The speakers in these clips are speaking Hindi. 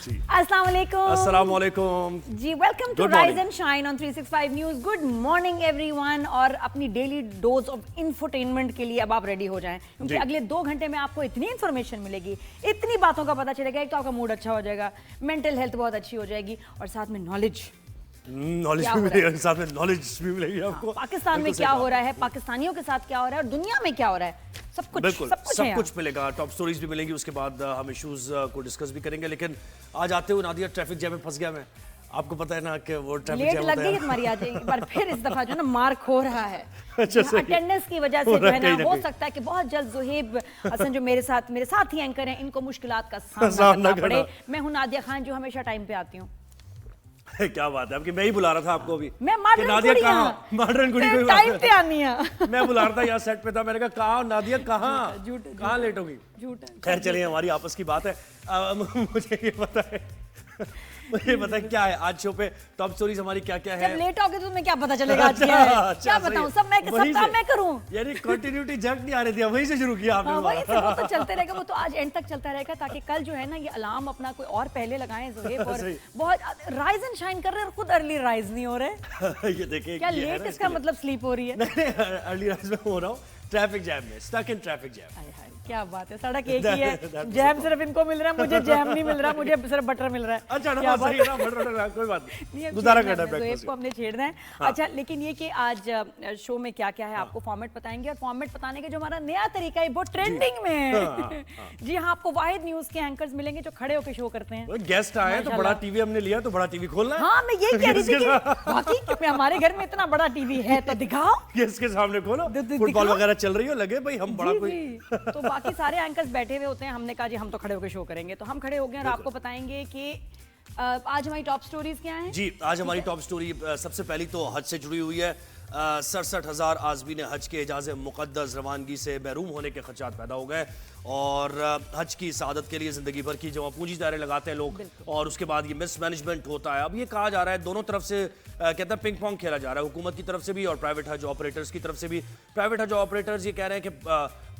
अस्सलाम वालेकुम। अस्सलाम वालेकुम जी, welcome to rise and shine on 365 news. Good morning everyone. और अपनी डेली डोज ऑफ इंफोटेनमेंट के लिए अब आप रेडी हो जाएं, क्योंकि अगले 2 घंटे में आपको इतनी इन्फॉर्मेशन मिलेगी, इतनी बातों का पता चलेगा। एक तो आपका मूड अच्छा हो जाएगा, मेंटल हेल्थ बहुत अच्छी हो जाएगी, और साथ में नॉलेज भी मिलेगी, साथ में नॉलेज भी मिलेगी आपको। पाकिस्तान में क्या हो रहा है, पाकिस्तानियों के साथ क्या हो रहा है, और दुनिया में क्या हो रहा है, सब कुछ मिलेगा। टॉप स्टोरीज भी मिलेंगी, उसके बाद हम इश्यूज को डिस्कस भी करेंगे। लेकिन आज आते हुए नादिया ट्रैफिक जैम में फंस गया मैं। आपको पता है ना कि वो ट्रैफिक जैम लग गई तुम्हारी आज एक बार फिर इस दफा जो ना मार्क हो रहा है अटेंडेंस की वजह से। जो है ना, हो सकता है कि बहुत जल्द ज़ुहैब हसन जो मेरे साथ ही एंकर हैं, इनको मुश्किलात का सामना करना पड़े। मैं हूं नादिया खान जो हमेशा टाइम पे आती हूँ। क्या बात है आपकी, मैं ही बुला रहा था आपको अभी। मैं नादिया कहाँ, मॉडर्न कुड़ी कोई टाइम पे आनी है। मैं बुला रहा था, यहाँ सेट पे था, मैंने कहा कहाँ नादिया, कहाँ लेट होगी। खैर चलिए, हमारी आपस की बात है। मुझे ये पता है क्या है आज शो पे टॉप स्टोरीज हमारी क्या क्या है। जब लेट होगे तो तुम्हें क्या पता चलेगा आज क्या है। क्या बताऊं, सब काम मैं करूं। यानी कंटिन्यूटी जग नहीं आ रही थी, वहीं से शुरू किया आपने। वहीं से वो तो चलते रहेगा, वो तो आज एंड तक चलता रहेगा, ताकि कल जो है ना ये अलार्म अपना कोई और पहले लगाएं ज़ुहैब। और बहुत राइज एंड शाइन कर रहे हैं और खुद अर्ली राइज नहीं हो रहे। ये देखिए क्या लेट इसका मतलब स्लीप हो रही है। नहीं, अर्ली राइज में हो रहा हूँ, ट्रैफिक जैम में, स्टक इन ट्रैफिक जैम। क्या बात है, सड़क एक ही है, जैम सिर्फ इनको मिल रहा है, मुझे जैम नहीं मिल रहा, मुझे सिर्फ बटर मिल रहा है। अच्छा ना, सही है ना, बटर कोई बात नहीं, गुजारा करना ब्रेकफास्ट को हमने छेड़ना है। अच्छा, लेकिन ये कि आज शो में क्या क्या है आपको फॉर्मेट बताएंगे, और फॉर्मेट बताने के जो हमारा नया तरीका है वो ट्रेंडिंग में है। जी हाँ, आपको वाहिद न्यूज के एंकर्स मिलेंगे जो खड़े होकर शो करते हैं। गेस्ट आए तो बड़ा टीवी हमने लिया, तो बड़ा टीवी खोलना है। हाँ, मैं यही कह रही थी कि बाकी हमारे घर में इतना बड़ा टीवी है तो दिखाओ, गेस्ट के सामने खोलो, फुटबॉल वगैरह चल रही हो, लगे भाई हम बड़ा कोई। तो बाकी सारे एंकर्स बैठे हुए होते हैं, हमने कहा जी हम तो खड़े होकर शो करेंगे, तो हम खड़े हो गए और आपको बताएंगे कि आज हमारी टॉप स्टोरीज क्या हैं। जी, आज हमारी टॉप स्टोरी सबसे पहली तो हज से जुड़ी हुई है। 67,000 आज़मीन हज के एजाज़ मुक़द्दस रवानगी से महरूम होने के खदशात पैदा हो गए, और हज की सआदत के लिए ज़िंदगी भर की जमा पूंजी दायरे लगाते हैं लोग, और उसके बाद ये मिसमैनेजमेंट होता है। अब ये कहा जा रहा है, दोनों तरफ से कहते हैं पिंग पोंग खेला जा रहा है, हुकूमत की तरफ से भी और प्राइवेट हज ऑपरेटर्स की तरफ से भी। प्राइवेट हज ऑपरेटर्स ये कह रहे हैं कि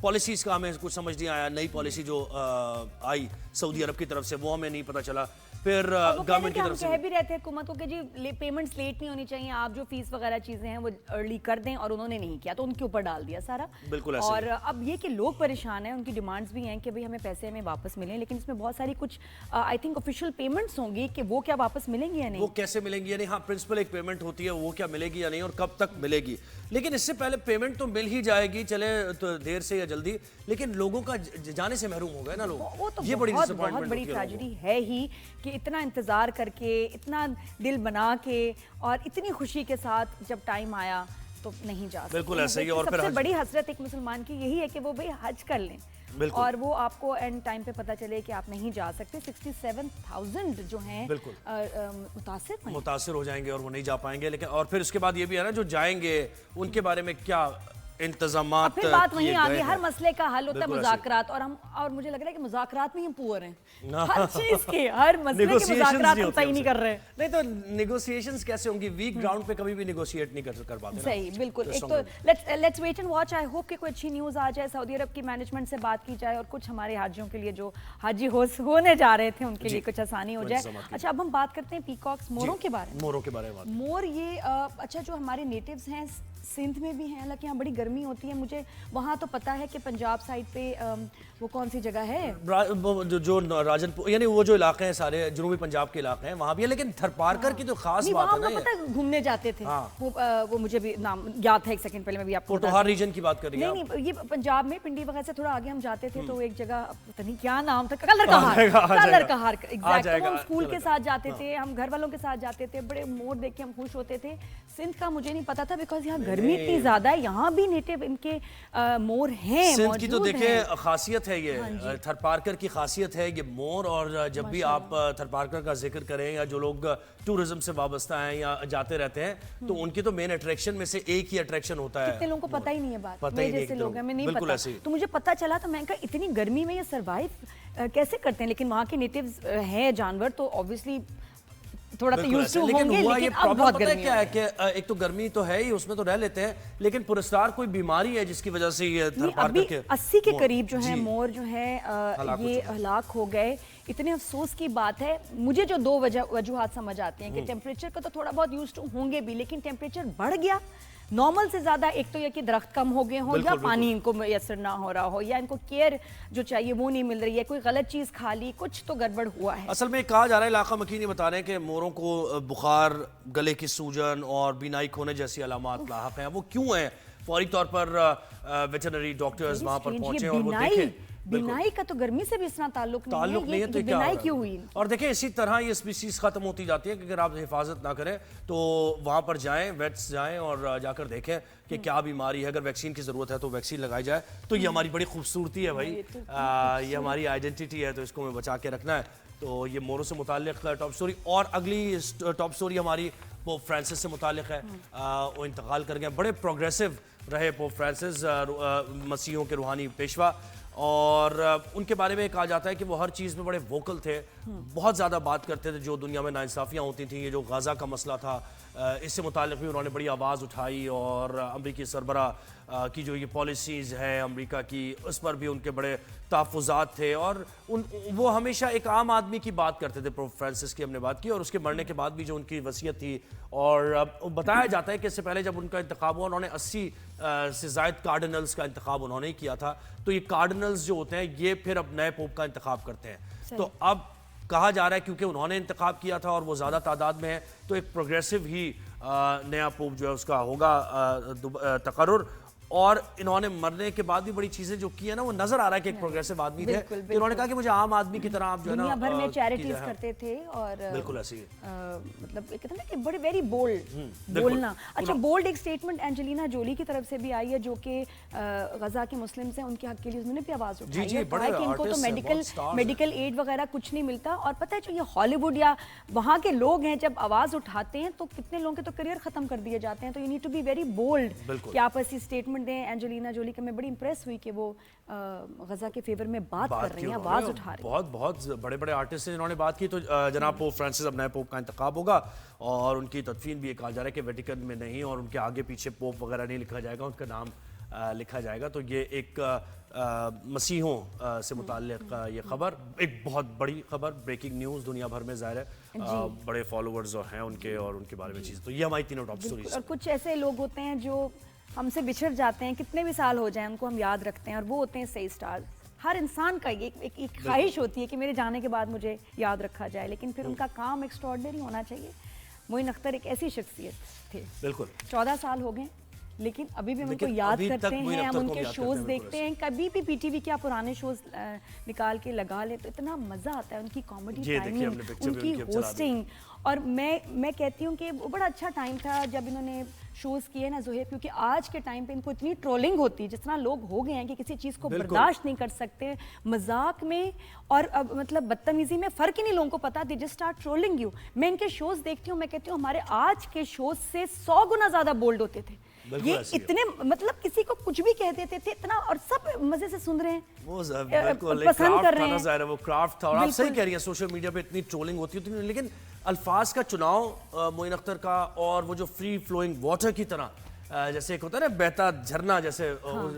पॉलिसीज का हमें कुछ समझ नहीं आया, नई पॉलिसी जो आई सऊदी अरब की तरफ से वो हमें नहीं पता चला। फिर गवर्नमेंट की तरफ से कह भी रहते हैं हुकूमत को कि जी पेमेंट्स लेट नहीं होनी चाहिए, आप जो फीस वगैरह चीजें हैं वो अर्ली कर दें, और उन्होंने नहीं किया तो उनके ऊपर डाल दिया सारा। बिल्कुल ऐसे। और अब ये कि लोग परेशान हैं, उनकी डिमांड्स भी हैं कि भाई हमें पैसे हमें वापस मिलें, लेकिन इसमें बहुत सारी कुछ आई थिंक ऑफिशियल पेमेंट्स होंगी कि वो क्या वापस मिलेंगी या नहीं, वो कैसे मिलेंगी या नहीं। हाँ, प्रिंसिपल एक पेमेंट होती है, वो क्या मिलेगी या नहीं और कब तक मिलेगी। लेकिन इससे पहले पेमेंट तो मिल ही जाएगी, चले तो देर से या जल्दी, लेकिन लोगों का जाने से महरूम हो गए ना लोग। वो तो ये बहुत बड़ी ट्रेजेडी है ही कि इतना इंतजार करके, इतना दिल बना के, और इतनी खुशी के साथ जब टाइम आया तो नहीं जा सकते। बिल्कुल ऐसा ही। और सबसे बड़ी हसरत एक मुसलमान की यही है कि वो भाई हज कर लें, और वो आपको एंड टाइम पे पता चले कि आप नहीं जा सकते। 67,000 जो हैं मुतासिर हो जाएंगे और वो नहीं जा पाएंगे। लेकिन और फिर उसके बाद ये भी है ना, जो जाएंगे उनके बारे में क्या इंतजामात। फिर बात वहीं आ गई, हर मसले का हल होता है मुज़ाकरात, और मुझे लग रहा है कि मुज़ाकरात में ही पुअर हैं। हर चीज के, हर मसले के मुज़ाकरात हम सही नहीं कर रहे। नहीं तो नेगोशिएशंस कैसे होंगी, वीक ग्राउंड पे कभी भी नेगोशिएट नहीं कर पाते। सही, बिल्कुल। एक तो let's wait and watch. I hope कि कोई अच्छी न्यूज़ आ जाए, सऊदी अरब की मैनेजमेंट से बात की जाए, और कुछ हमारे हाजियों के लिए जो हाजी होने जा रहे थे उनके लिए कुछ आसानी हो जाए। अच्छा, अब हम बात करते हैं पीकॉक्स, मोरों के बारे में। मोर ये अच्छा, जो हमारे नेटिव्स हैं सिंध में भी हैं, हालांकि यहाँ बड़ी गर्मी होती है। मुझे वहाँ तो पता है कि पंजाब साइड पे वो कौन सी जगह है, जो राजनपुर, यानी वो जो इलाके हैं सारे जनूबी पंजाब के इलाके हैं, वहाँ भी है। लेकिन थरपारकर की तो खास बात है ना, पता है घूमने जाते थे। वो मुझे भी नाम याद है, एक सेकंड पहले मैं भी आपको पोटोहार रीजन की बात कर रही हैं। नहीं, ये पंजाब में पिंडी वगैरह से थोड़ा आगे हम जाते थे, तो एक जगह पता नहीं क्या नाम था, कलरकहार एग्जैक्ट। हम स्कूल के साथ जाते थे, हम घर वालों के साथ जाते थे, बड़े मोर देख के हम खुश होते थे। सिंध का मुझे नहीं पता था, बिकॉज यहाँ गर्मी इतनी ज्यादा है, यहाँ भी नेटिव इनके मोर हैं। सिंध की तो देखिए खासियत है, ये थरपारकर की खासियत है ये मोर। और जब भी आप थरपारकर का जिक्र करें, या जो लोग टूरिज्म से वाबस्ता हैं या जाते रहते हैं, तो उनकी तो मेन अट्रैक्शन में से एक ही अट्रैक्शन होता है। कितने लोगों को पता ही नहीं है बात, पता ही जैसे लोग हैं, हमें नहीं पता। तो मुझे पता चला, तो मैं कहा इतनी गर्मी में ये सर्वाइव कैसे करते हैं। लेकिन वहाँ के नेटिव्स हैं जानवर, तो ऑब्वियसली थोड़ा सा बिल्कुल यूज्ड ऐसे। टू लेकिन होंगे, हुआ ये लेकिन अब प्रॉब्लम बहुत पता है गर्मी क्या है। है कि एक तो गर्मी तो है ही, उसमें तो रह लेते हैं, लेकिन पुरस्कार कोई बीमारी है जिसकी वजह से ये नहीं, पार अभी करके 80 के मोर- करीब जो है जी, मोर जो है हलाक हो ये चुके हैं। हलाक हो गए। इतने अफसोस की बात है। मुझे जो दो वजूहात समझ आती हैं कि टेम्परेचर का तो थोड़ा बहुत यूज टू होंगे भी, लेकिन टेम्परेचर बढ़ गया नॉर्मल से ज्यादा। एक तो ये कि दरख्त कम हो गए हों, या बिल्कुल, पानी इनको मैसर ना हो रहा हो, या इनको केयर जो चाहिए वो नहीं मिल रही है, कोई गलत चीज खा ली, कुछ तो गड़बड़ हुआ है। असल में कहा जा रहा है, इलाका मकीनी बता रहे हैं कि मोरों को बुखार, गले की सूजन और बीनाई खोने जैसी अलामात लाहक हैं। वो क्यों है? फौरी तौर पर वेटरनरी डॉक्टर्स वहां पर Strange, पहुंचे ये और वो देखें। बिनाई का तो गर्मी से भी इतना ताल्लुक ताल्लुक नहीं है तो ये क्या बिनाई होगा? क्यों हुई? और देखिए इसी तरह ये स्पीसीज खत्म होती जाती है कि अगर आप हिफाजत ना करें तो वहां पर जाएं, वेट्स जाएं और जाकर देखें कि क्या बीमारी है। अगर वैक्सीन की जरूरत है तो वैक्सीन लगाई जाए। तो ये हमारी बड़ी खूबसूरती है भाई, ये हमारी आइडेंटिटी है, तो इसको हमें बचा के रखना है। तो ये मोरों से मुताल्लिक टॉप स्टोरी। और अगली टॉप स्टोरी हमारी पोप फ्रांसिस से मुताल्लिक है। वो इंतकाल कर गए। बड़े प्रोग्रेसिव रहे पोप फ्रांसिस, मसीहों के रूहानी पेशवा, और उनके बारे में कहा जाता है कि वो हर चीज़ में बड़े वोकल थे। बहुत ज़्यादा बात करते थे जो दुनिया में नाइंसाफ़ियाँ होती थी। ये जो गाज़ा का मसला था, इससे मुताल्लिक़ भी उन्होंने बड़ी आवाज़ उठाई, और अमरीकी सरबराह की जो ये पॉलिसीज़ हैं अमेरिका की, उस पर भी उनके बड़े तहफ़्फ़ुज़ात थे। और वो हमेशा एक आम आदमी की बात करते थे। पोप फ्रांसिस की हमने बात की, और उसके मरने के बाद भी जो उनकी वसीयत थी, और बताया जाता है कि इससे पहले जब उनका इंतखाब हुआ, उन्होंने 80 से ज़ायद कार्डिनल्स का इंतखाब उन्होंने ही किया था। तो ये कार्डिनल्स जो होते हैं ये फिर अब नए पोप का इंतखाब करते हैं। तो अब कहा जा रहा है क्योंकि उन्होंने इंतखाब किया था और वो ज़्यादा तादाद में है, तो एक प्रोग्रेसिव ही नया पोप जो है उसका होगा तकर्रुर। और इन्होंने मरने के बाद भी बड़ी चीजें जो की है ना, वो नजर आ रहा है कि एक प्रोग्रेसिव आदमी थे। तो इन्होंने कहा कि मुझे आम आदमी की तरह आप जो है ना दुनिया भर में चैरिटीज कीजिए। करते थे, और बिल्कुल ऐसी है। मतलब कहते हैं ना कि बड़े वेरी बोल्ड बिल्कुल। बोलना। अच्छा, बोल्ड एक स्टेटमेंट एंजेलिना जोली की तरफ से भी आई है, जो कि गजा के मुस्लिम्स हैं, उनके हक के लिए उन्होंने भी आवाज उठाई जी, है। बड़े कहा कि इनको तो artists हैं, बहुत stars हैं। मेडिकल एड वगैरह कुछ नहीं मिलता। और पता है जो ये हॉलीवुड या वहाँ के लोग हैं, जब आवाज उठाते हैं तो कितने लोगों के तो करियर खत्म कर दिए जाते हैं। तो you need to be very bold कि आप ऐसी स्टेटमेंट दें। एंजेलिना जोली के मैं बड़ी इंप्रेस हुई कि वो गजा के फेवर में बात कर रही हैं, आवाज उठा रही हैं। बहुत बहुत बड़े बड़े आर्टिस्ट हैं जिन्होंने बात की। तो जनाब पोप फ्रांसिस अब नए पोप का इंतखाब होगा, और उनकी तदफीन भी ये कहा जा रहा है कि वेटिकन में नहीं, और उनके आगे पीछे पोप वगैरह नहीं लिखा जाएगा, उनका नाम लिखा जाएगा। तो ये एक मसीहों से मुताल्लिक ये खबर, एक बहुत बड़ी खबर, ब्रेकिंग न्यूज़ दुनिया भर में ज़ाहिर है। बड़े फॉलोअर्स हैं उनके, और उनके बारे में चीज़। तो ये हमारी तीनों टॉप स्टोरीज। और कुछ ऐसे लोग होते हैं जो हमसे बिछड़ जाते हैं, कितने भी साल हो जाएं उनको हम याद रखते हैं, और वो होते हैं सही स्टार्स। हर इंसान का एक ख्वाहिश होती है कि मेरे जाने के बाद मुझे याद रखा जाए, लेकिन फिर उनका काम एक्स्ट्रॉर्डिनरी होना चाहिए। मोइन अख्तर एक ऐसी शख्सियत थे। बिल्कुल 14 साल हो गए, लेकिन अभी भी हम उनको लेकिन याद अभी तक करते मोइन हैं, हम अख्तर को उनके याद शोज करते हैं, देखते हैं। कभी भी पीटीवी के आप पुराने शोज निकाल के लगा ले तो इतना मजा आता है। उनकी कॉमेडी ये देखिए, टाइमिंग, हमने पिक्चर भी उनकी उनकी अब चला दी। होस्टिंग। और मैं कहती हूँ कि वो बड़ा अच्छा टाइम था जब इन्होंने शोज किए ना जोहेब, क्योंकि आज के टाइम पे इनको इतनी ट्रोलिंग होती है, जिस तरह लोग हो गए हैं कि किसी चीज़ को बर्दाश्त नहीं कर सकते। मजाक में और अब मतलब बदतमीजी में फ़र्क ही नहीं लोगों को पता। They just start trolling you. मैं इनके शोज देखती हूँ, मैं कहती हूँ हमारे आज के शोज से 100 गुना ज़्यादा बोल्ड होते थे। ये इतने मतलब किसी को कुछ भी कह देते थे इतना, और सब मजे से सुन रहे हैं, वो पसंद कर रहे हैं। वो क्राफ्ट था। और आप सही कह रही हैं, सोशल मीडिया पे इतनी ट्रोलिंग होती है, लेकिन अल्फाज का चुनाव मोइन अख्तर का, और वो जो फ्री फ्लोइंग वाटर की तरह, जैसे एक होता है ना बहता झरना, जैसे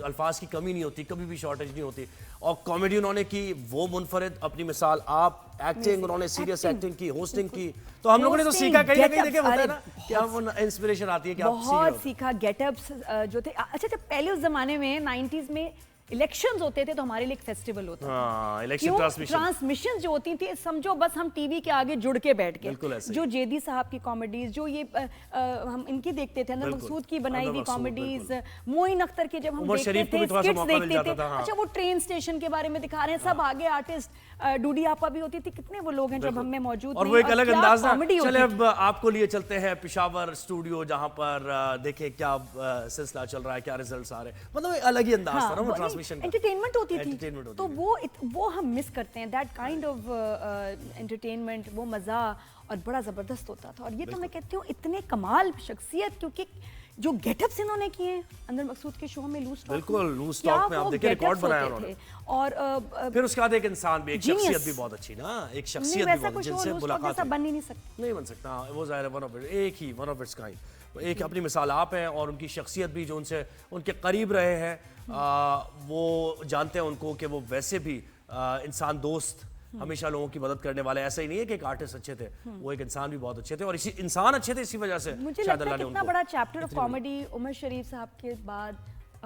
अल्फाज की कमी नहीं होती, कभी भी शॉर्टेज नहीं होती। और कॉमेडी उन्होंने की, वो मुनफरिद अपनी मिसाल आप, एक्टिंग उन्होंने सीरियस एक्टिंग की, होस्टिंग की। तो हम लोगों ने तो सीखा, कहीं ना कहीं देखे होता है ना कि हम इंस्पिरेशन आती है कि आप बहुत सीखा। गेटअप्स जो थे, अच्छा जब पहले उस जमाने में 90s में इलेक्शंस होते थे तो हमारे लिए एक फेस्टिवल होता था। इलेक्शन ट्रांसमिशन जो होती थी, समझो बस हम टीवी के आगे जुड़ के बैठ गए। जो जेदी साहब की कॉमेडीज, जो ये हम इनकी देखते थे, अनवर मकसूद की बनाई हुई कॉमेडीज, मोइन अख्तर की जब हम देखते थे, स्किट्स देखते थे। अच्छा वो ट्रेन स्टेशन के बारे में दिखा रहे हैं, सब आगे आर्टिस्ट, डूडी आपा भी होती थी, कितने वो लोग हैं जब हम में मौजूद। और वो एक अलग अंदाज था। चले अब आपको लिए चलते हैं पेशावर स्टूडियो, जहां पर देखें क्या सिलसिला चल रहा है, क्या रिजल्ट्स आ रहे हैं। मतलब एक अलग ही अंदाज था ना वो ट्रांसमिशन का। एंटरटेनमेंट होती थी, तो वो हम मिस करते हैं, दैट काइंड ऑफ एंटरटेनमेंट, वो मजा और बड़ा जबरदस्त होता था। और ये तो मैं कहती हूँ इतने कमाल शख्सियत, क्योंकि जो गेटअप्स इन्होंने किए हैं अंदर मकसूद के शो में लूज टॉक बिल्कुल, लूज टॉक में आप देखिए रिकॉर्ड बनाया उन्होंने। और फिर उसके बाद एक इंसान भी, एक शख्सियत भी बहुत अच्छी ना, एक शख्सियत भी वैसा बहुत कुछ जिनसे मुलाकात ऐसा बन ही नहीं सकता। नहीं बन सकता, वो ज़ाहिर है वन ऑफ एक ही वन ऑफ इट्स काइंड, एक अपनी मिसाल आप हैं और उनकी शख्सियत भी जो उनसे उनके करीब रहे हैं वो जानते हैं उनको कि वो वैसे भी इंसान दोस्त, हमेशा लोगों की मदद करने वाले। ऐसा ही नहीं है कि एक आर्टिस्ट अच्छे थे, वो एक इंसान भी बहुत अच्छे थे और इसी इंसान अच्छे थे, इसी वजह से मुझे शायद लगता है अल्लाह ने कितना उनको बड़ा चैप्टर ऑफ कॉमेडी उमर शरीफ साहब के बाद,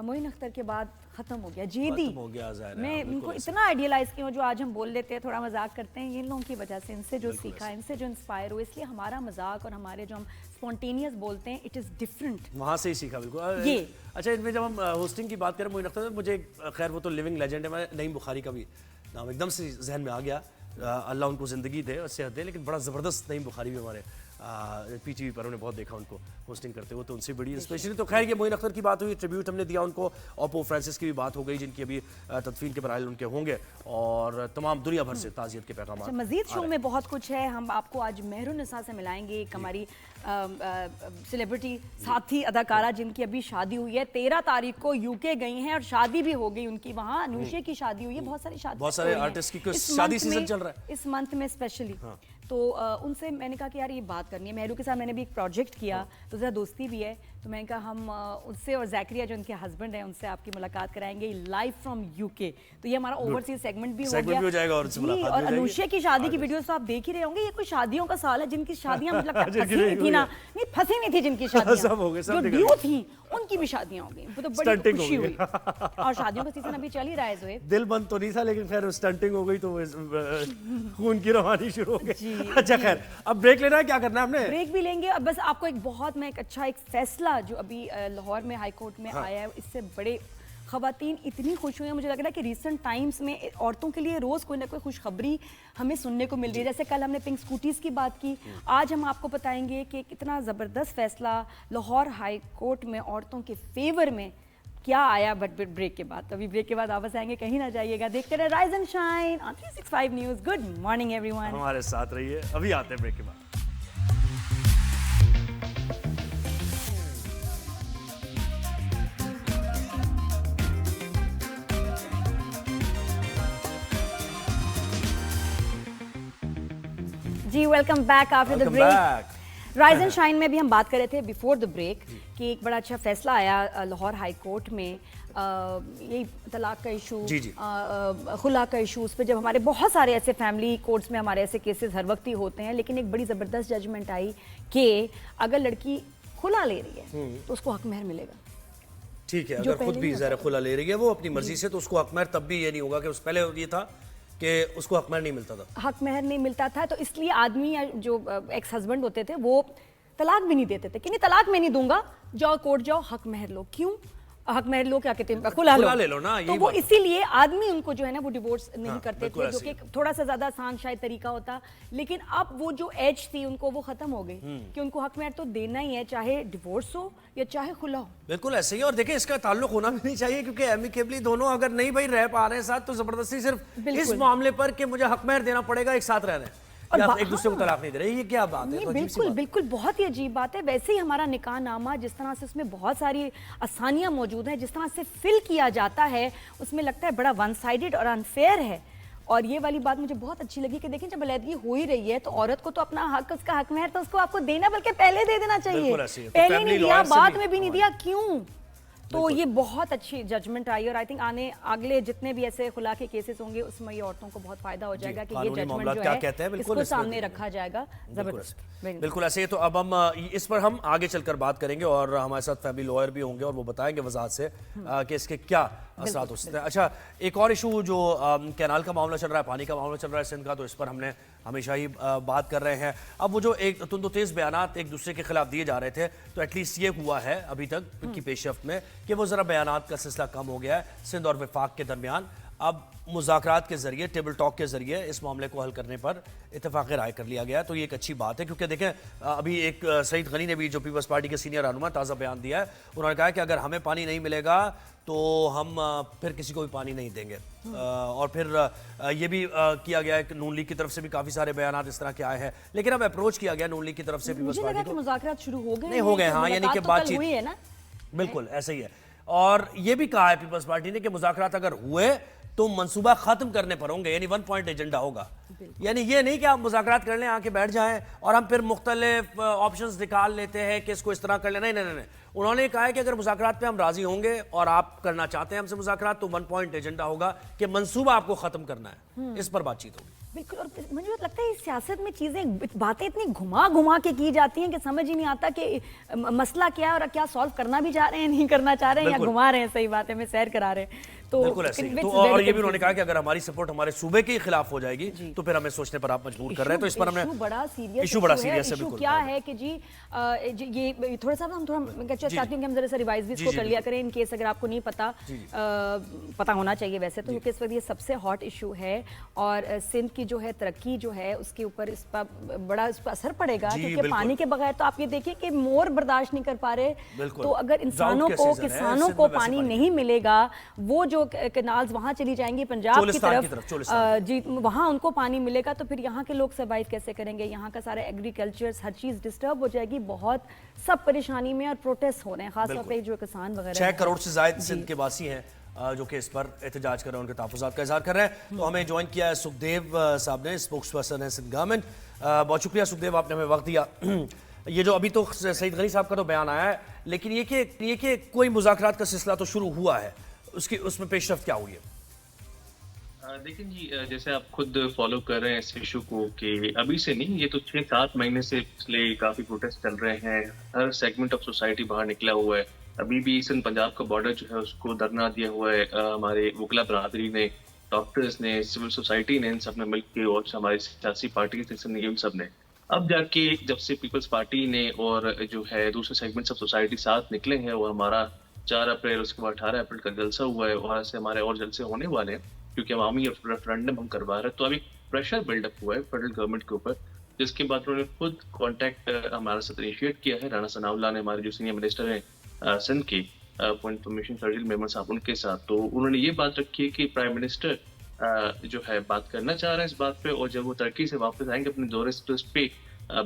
मोइन अख्तर के बाद खत्म हो गया। जेदी खत्म हो गया, ज़ाहिर है, मैं बिल्कुल इनको ऐसा। इतना आइडियलाइज की हूँ, जो आज हम बोल लेते हैं, थोड़ा मजाक करते हैं, इन लोगों की वजह से, इनसे जो सीखा, इनसे जो इंस्पायर हुआ, इसलिए हमारा मजाक और हमारे जो हम स्पॉन्टेनियस बोलते हैं, इट इज़ डिफरेंट। वहाँ से ही सीखा बिल्कुल ये अच्छा। इनमें जब हम होस्टिंग की बात करें, मुझे लगता है मुझे खैर वो तो लिविंग लेजेंड है, मैं नईम बुखारी का भी नाम एकदम से जहन में आ गया। अल्लाह उनको ज़िंदगी दे और सेहत दे, लेकिन बड़ा ज़बरदस्त नईम बुखारी भी हमारे PTV पर हमने बहुत देखा उनको होस्टिंग करते हुए, तो उनसे बड़ी स्पेशली तो खैर ये मोइन अख्तर की बात हुई, ट्रिब्यूट हमने दिया उनको, और पोप फ्रांसिस की भी बात हो गई जिनकी अभी तदफीन के मराइल उनके होंगे, और तमाम दुनिया भर से ताज़ियत के पैगाम। अच्छा, मजीद शो में बहुत कुछ है। हम आपको आज मेहरुन्निसा से मिलाएंगे, एक हमारी सेलिब्रिटी साथी अदाकारा जिनकी अभी शादी हुई है, 13 तारीख को UK गई हैं और शादी भी हो गई उनकी वहाँ। अनुषे की शादी हुई है, बहुत सारी शादी, बहुत सारे आर्टिस्ट की शादी सीजन चल रहा है इस मंथ में स्पेशली। तो उनसे मैंने कहा कि यार ये बात करनी है। मेहरू के साथ मैंने भी एक प्रोजेक्ट किया, तो ज़रा दोस्ती भी है, तो मैंने कहा हम उससे और जैकरिया जो उनके हस्बैंड हैं उनसे आपकी मुलाकात कराएंगे लाइव फ्रॉम UK। तो ये हमारा ओवरसीज सेगमेंट भी हो जाएगा और उनसे मुलाकात भी हो जाएगी। अनुषे की शादी की वीडियोस तो आप देख ही रहे होंगे। ये कोई शादियों का साल है जिनकी शादियां मतलब फंसी नहीं थी ना, नहीं फंसी नहीं थी जिनकी शादियां सब हो गए, सब जो ड्यू थी उनकी भी शादियां हो गई, वो तो बड़ी खुशी हुई। और शादियों का सीजन अभी चल ही रहा है ज़ोएब। दिल बंद तो नहीं था, लेकिन खैर स्टंटिंग हो गई तो खून की रवानी शुरू हो गई। अच्छा खैर, अब ब्रेक लेना है, क्या करना है हमने? ब्रेक भी लेंगे। अब बस आपको एक बहुत मैं एक अच्छा एक फैसला जो अभी लाहौर में हाई कोर्ट में आया है, इससे बड़े ख़वातीन इतनी खुश हुई हैं। मुझे लग रहा है कि रिसेंट टाइम्स में औरतों के लिए रोज़ कोई ना कोई खुशखबरी हमें सुनने को मिल रही है। जैसे कल हमने पिंक स्कूटीज़ की बात की, आज हम आपको बताएंगे कि कितना ज़बरदस्त फैसला लाहौर हाई कोर्ट में औरतों के फेवर में क्या आया। बट ब्रेक के बाद, तो अभी ब्रेक के बाद वापस आएंगे, कहीं ना जाइएगा, देखते रहे rise and shine on 365 news. Good morning everyone, हमारे साथ रहिए, अभी आते हैं ब्रेक के बाद। जी welcome back after the break. Rise and shine में भी हम बात कर रहे थे बिफोर द ब्रेक कि एक बड़ा अच्छा फैसला आया लाहौर हाई कोर्ट में, यही तलाक का इशू, खुला का इशू, उस पर जब हमारे बहुत सारे ऐसे फैमिली कोर्ट्स में हमारे ऐसे केसेस हर वक्त ही होते हैं, लेकिन एक बड़ी ज़बरदस्त जजमेंट आई कि अगर लड़की खुला ले रही है तो उसको हक महर मिलेगा। ठीक है, अगर खुद भी ज़रा खुला ले रही है वो अपनी मर्जी से, तो उसको हक महर तब भी ये नहीं होगा कि उस पहले ये था कि उसको हक महर नहीं मिलता था, हक महर नहीं मिलता था, तो इसलिए आदमी या जो एक्स हस्बैंड होते थे वो तलाक भी नहीं देते थे कि नहीं तलाक मैं नहीं दूंगा, जाओ कोर्ट जाओ, हक महर लो। क्यों हक महर लो, क्या कहते हैं, खुला ले लो ना, तो वो इसीलिए आदमी उनको जो है ना वो डिवोर्स नहीं करते थे, जो कि थोड़ा सा ज्यादा आसान शायद तरीका होता। लेकिन अब वो जो एज थी उनको वो खत्म हो गई कि उनको हक महर तो देना ही है, चाहे डिवोर्स हो या चाहे खुला हो। बिल्कुल ऐसे ही। और देखिए इसका ताल्लुक होना भी नहीं चाहिए, क्योंकि एमिकेबली दोनों अगर नहीं भाई रह पा रहे हैं साथ, तो जबरदस्ती सिर्फ इस मामले पर कि मुझे हक महर देना पड़ेगा एक साथ रहना है, और एक दूसरे को तलाक नहीं दे रहे, ये क्या बात है? तो बिल्कुल बिल्कुल बहुत ही अजीब बात है। वैसे ही हमारा निकाह नामा जिस तरह से उसमें बहुत सारी आसानियां मौजूद हैं, जिस तरह से फिल किया जाता है, उसमें लगता है बड़ा वन साइडेड और अनफेयर है। और ये वाली बात मुझे बहुत अच्छी लगी कि देखिए जब अलैदगी हो ही रही है तो औरत को तो अपना हक, उसका हक महर तो उसको आपको देना, बल्कि पहले दे देना चाहिए। पहले नहीं दिया, बाद में भी नहीं दिया, क्यों? तो ये बहुत अच्छी जजमेंट आई, और आई थिंक आने अगले जितने भी ऐसे खुला के केसेस होंगे उसमें ये औरतों को बहुत फायदा हो जाएगा कि ये जजमेंट जो है इसको सामने रखा जाएगा। जबरदस्त, बिल्कुल ऐसे ही। तो अब हम इस पर हम आगे चलकर बात करेंगे, और हमारे साथ फैमिली लॉयर भी होंगे और वो बताएंगे वजाहत से कि इसके क्या असरात हो सकते हैं। अच्छा, एक और इशू जो कैनाल का मामला चल रहा है, पानी का मामला चल रहा है सिंध का, तो इस पर हमने हमेशा ही बात कर रहे हैं। अब वो जो एक तुंदो तेज बयानात एक दूसरे के खिलाफ दिए जा रहे थे, तो एटलीस्ट ये हुआ है अभी तक की पेशरफ्त में कि वो जरा बयानात का सिलसिला कम हो गया है सिंध और विफाक के दरमियान। अब मुज़ाकरात के जरिए, टेबल टॉक के जरिए इस मामले को हल करने पर इत्तेफाक राय कर लिया गया, तो ये एक अच्छी बात है। क्योंकि देखें, अभी एक सईद गनी ने भी, जो पीपल्स पार्टी के सीनियर रहनुमा, ताज़ा बयान दिया है। उन्होंने कहा कि अगर हमें पानी नहीं मिलेगा तो हम फिर किसी को भी पानी नहीं देंगे। और फिर ये भी किया गया है कि नून लीग की तरफ से भी काफ़ी सारे बयान इस तरह के आए हैं, लेकिन अब अप्रोच किया गया नून लीग की तरफ से पीपल्स पार्टी को। मुज़ाकरात शुरू हो गए नहीं हो गए, हाँ, यानी कि बातचीत हुई है ना, बिल्कुल ऐसे ही है। और ये भी कहा है पीपल्स पार्टी ने कि मुज़ाकरात अगर हुए तो मंसूबा खत्म करने पर होंगे, यानी 1 पॉइंट एजेंडा होगा। यानी ये नहीं कि आप मुज़ाकरात कर लें, आके बैठ जाएं और हम फिर मुख्तलिफ ऑप्शंस निकाल लेते हैं कि इसको इस तरह कर लें। नहीं नहीं नहीं, उन्होंने कहा है कि अगर मुज़ाकरात पे हम राजी होंगे और आप करना चाहते हैं हमसे मुज़ाकरात, तो 1 पॉइंट एजेंडा होगा कि मंसूबा आपको खत्म करना है, इस पर बातचीत होगी। बिल्कुल। और मुझे लगता है इस सियासत में चीजें, बातें इतनी घुमा घुमा के की जाती हैं कि समझ ही नहीं आता कि मसला क्या है और क्या सॉल्व करना भी चाह रहे हैं, नहीं करना चाह रहे हैं, या घुमा रहे हैं। सही बात है, मैं सैर करा रहे हैं तो बिल्कुल ऐसे ही। तो और ये भी उन्होंने कहा कि अगर हमारी सपोर्ट हमारे सूबे के खिलाफ हो जाएगी तो फिर हमें सोचने पर आप मजबूर कर रहे हैं। तो इस पर हमने बड़ा सीरियस है। बिल्कुल क्या है कि जी ये थोड़ा सा हम थोड़ा चाहती हूँ कि हम जरा सा रिवाइज भी इसको कर लिया करें, इन केस अगर आपको नहीं पता, पता होना चाहिए वैसे तो, क्योंकि इस वक्त ये सबसे हॉट इशू है। और सिंध की जो है तरक्की जो है उसके ऊपर इस पर बड़ा इस पर असर पड़ेगा, क्योंकि पानी के बगैर तो आप ये देखिए कि मोर बर्दाश्त नहीं कर पा रहे। तो अगर इंसानों को, किसानों को पानी नहीं मिलेगा, वो जो कैनाल्स वहां चली जाएंगी पंजाब की तरफ, जी वहां उनको पानी मिलेगा, तो फिर यहाँ के लोग सर्वाइव कैसे करेंगे? यहाँ का सारा एग्रीकल्चर, हर चीज डिस्टर्ब हो जाएगी। बहुत सब परेशानी में और प्रोटेस्ट हो रहे हैं, खासतौर पे जो किसान वगैरह 6 करोड़ से ज्यादा सिंध के वासी हैं जो कि इस पर एहतजाज कर रहे हैं, उनके तहफ़्फ़ुज़ात का इज़हार कर रहे हैं। तो हमें ज्वाइन किया है सुखदेव साहब ने, स्पोक्स पर्सन है सिंध गवर्नमेंट। बहुत शुक्रिया सुखदेव, आपने हमें वक्त दिया। ये जो अभी तो सईद गनी साहब का तो बयान आया है, लेकिन ये कि कोई मुज़ाकरात का सिलसिला तो शुरू हुआ है, उसमें पेशरफ्त क्या हुई है? देखिए जी, जैसे आप खुद फॉलो कर रहे हैं इस इशू को, कि अभी से नहीं, ये तो 6-7 महीने से पिछले काफी प्रोटेस्ट चल रहे हैं। हर सेगमेंट ऑफ सोसाइटी बाहर निकला हुआ है। अभी भी सिंध पंजाब का बॉर्डर जो है उसको धरना दिया हुआ है। हमारे वकला बरादरी ने, डॉक्टर्स ने, सिविल सोसाइटी ने, इन सब ने मिलकर, और हमारी सियासी पार्टी थे, इन सब ने अब जाके, जब से पीपल्स पार्टी ने और जो है दूसरे सेगमेंट्स ऑफ सोसाइटी साथ निकले हैं, और हमारा 4 अप्रैल उसके बाद 18 अप्रैल का जलसा हुआ है, और ऐसे हमारे और जलसे होने वाले हैं, क्योंकि अवामी रेफरेंडम हम करवा रहे हैं। तो अभी प्रेशर बिल्डअप हुआ है फेडरल गवर्नमेंट के ऊपर, जिसके बाद उन्होंने खुद कॉन्टैक्ट हमारे साथ इनिशिएट किया है। राणा सनाउल्लाह ने, हमारे जो सीनियर मिनिस्टर हैं सिंध के, फॉर इंफॉर्मेशन सर्जिल मेमन साहब, उनके साथ, तो उन्होंने ये बात रखी है कि प्राइम मिनिस्टर जो है बात करना चाह रहे हैं इस बात पे, और जब वो टर्की से वापस आएंगे अपने दौरे से तो इस पे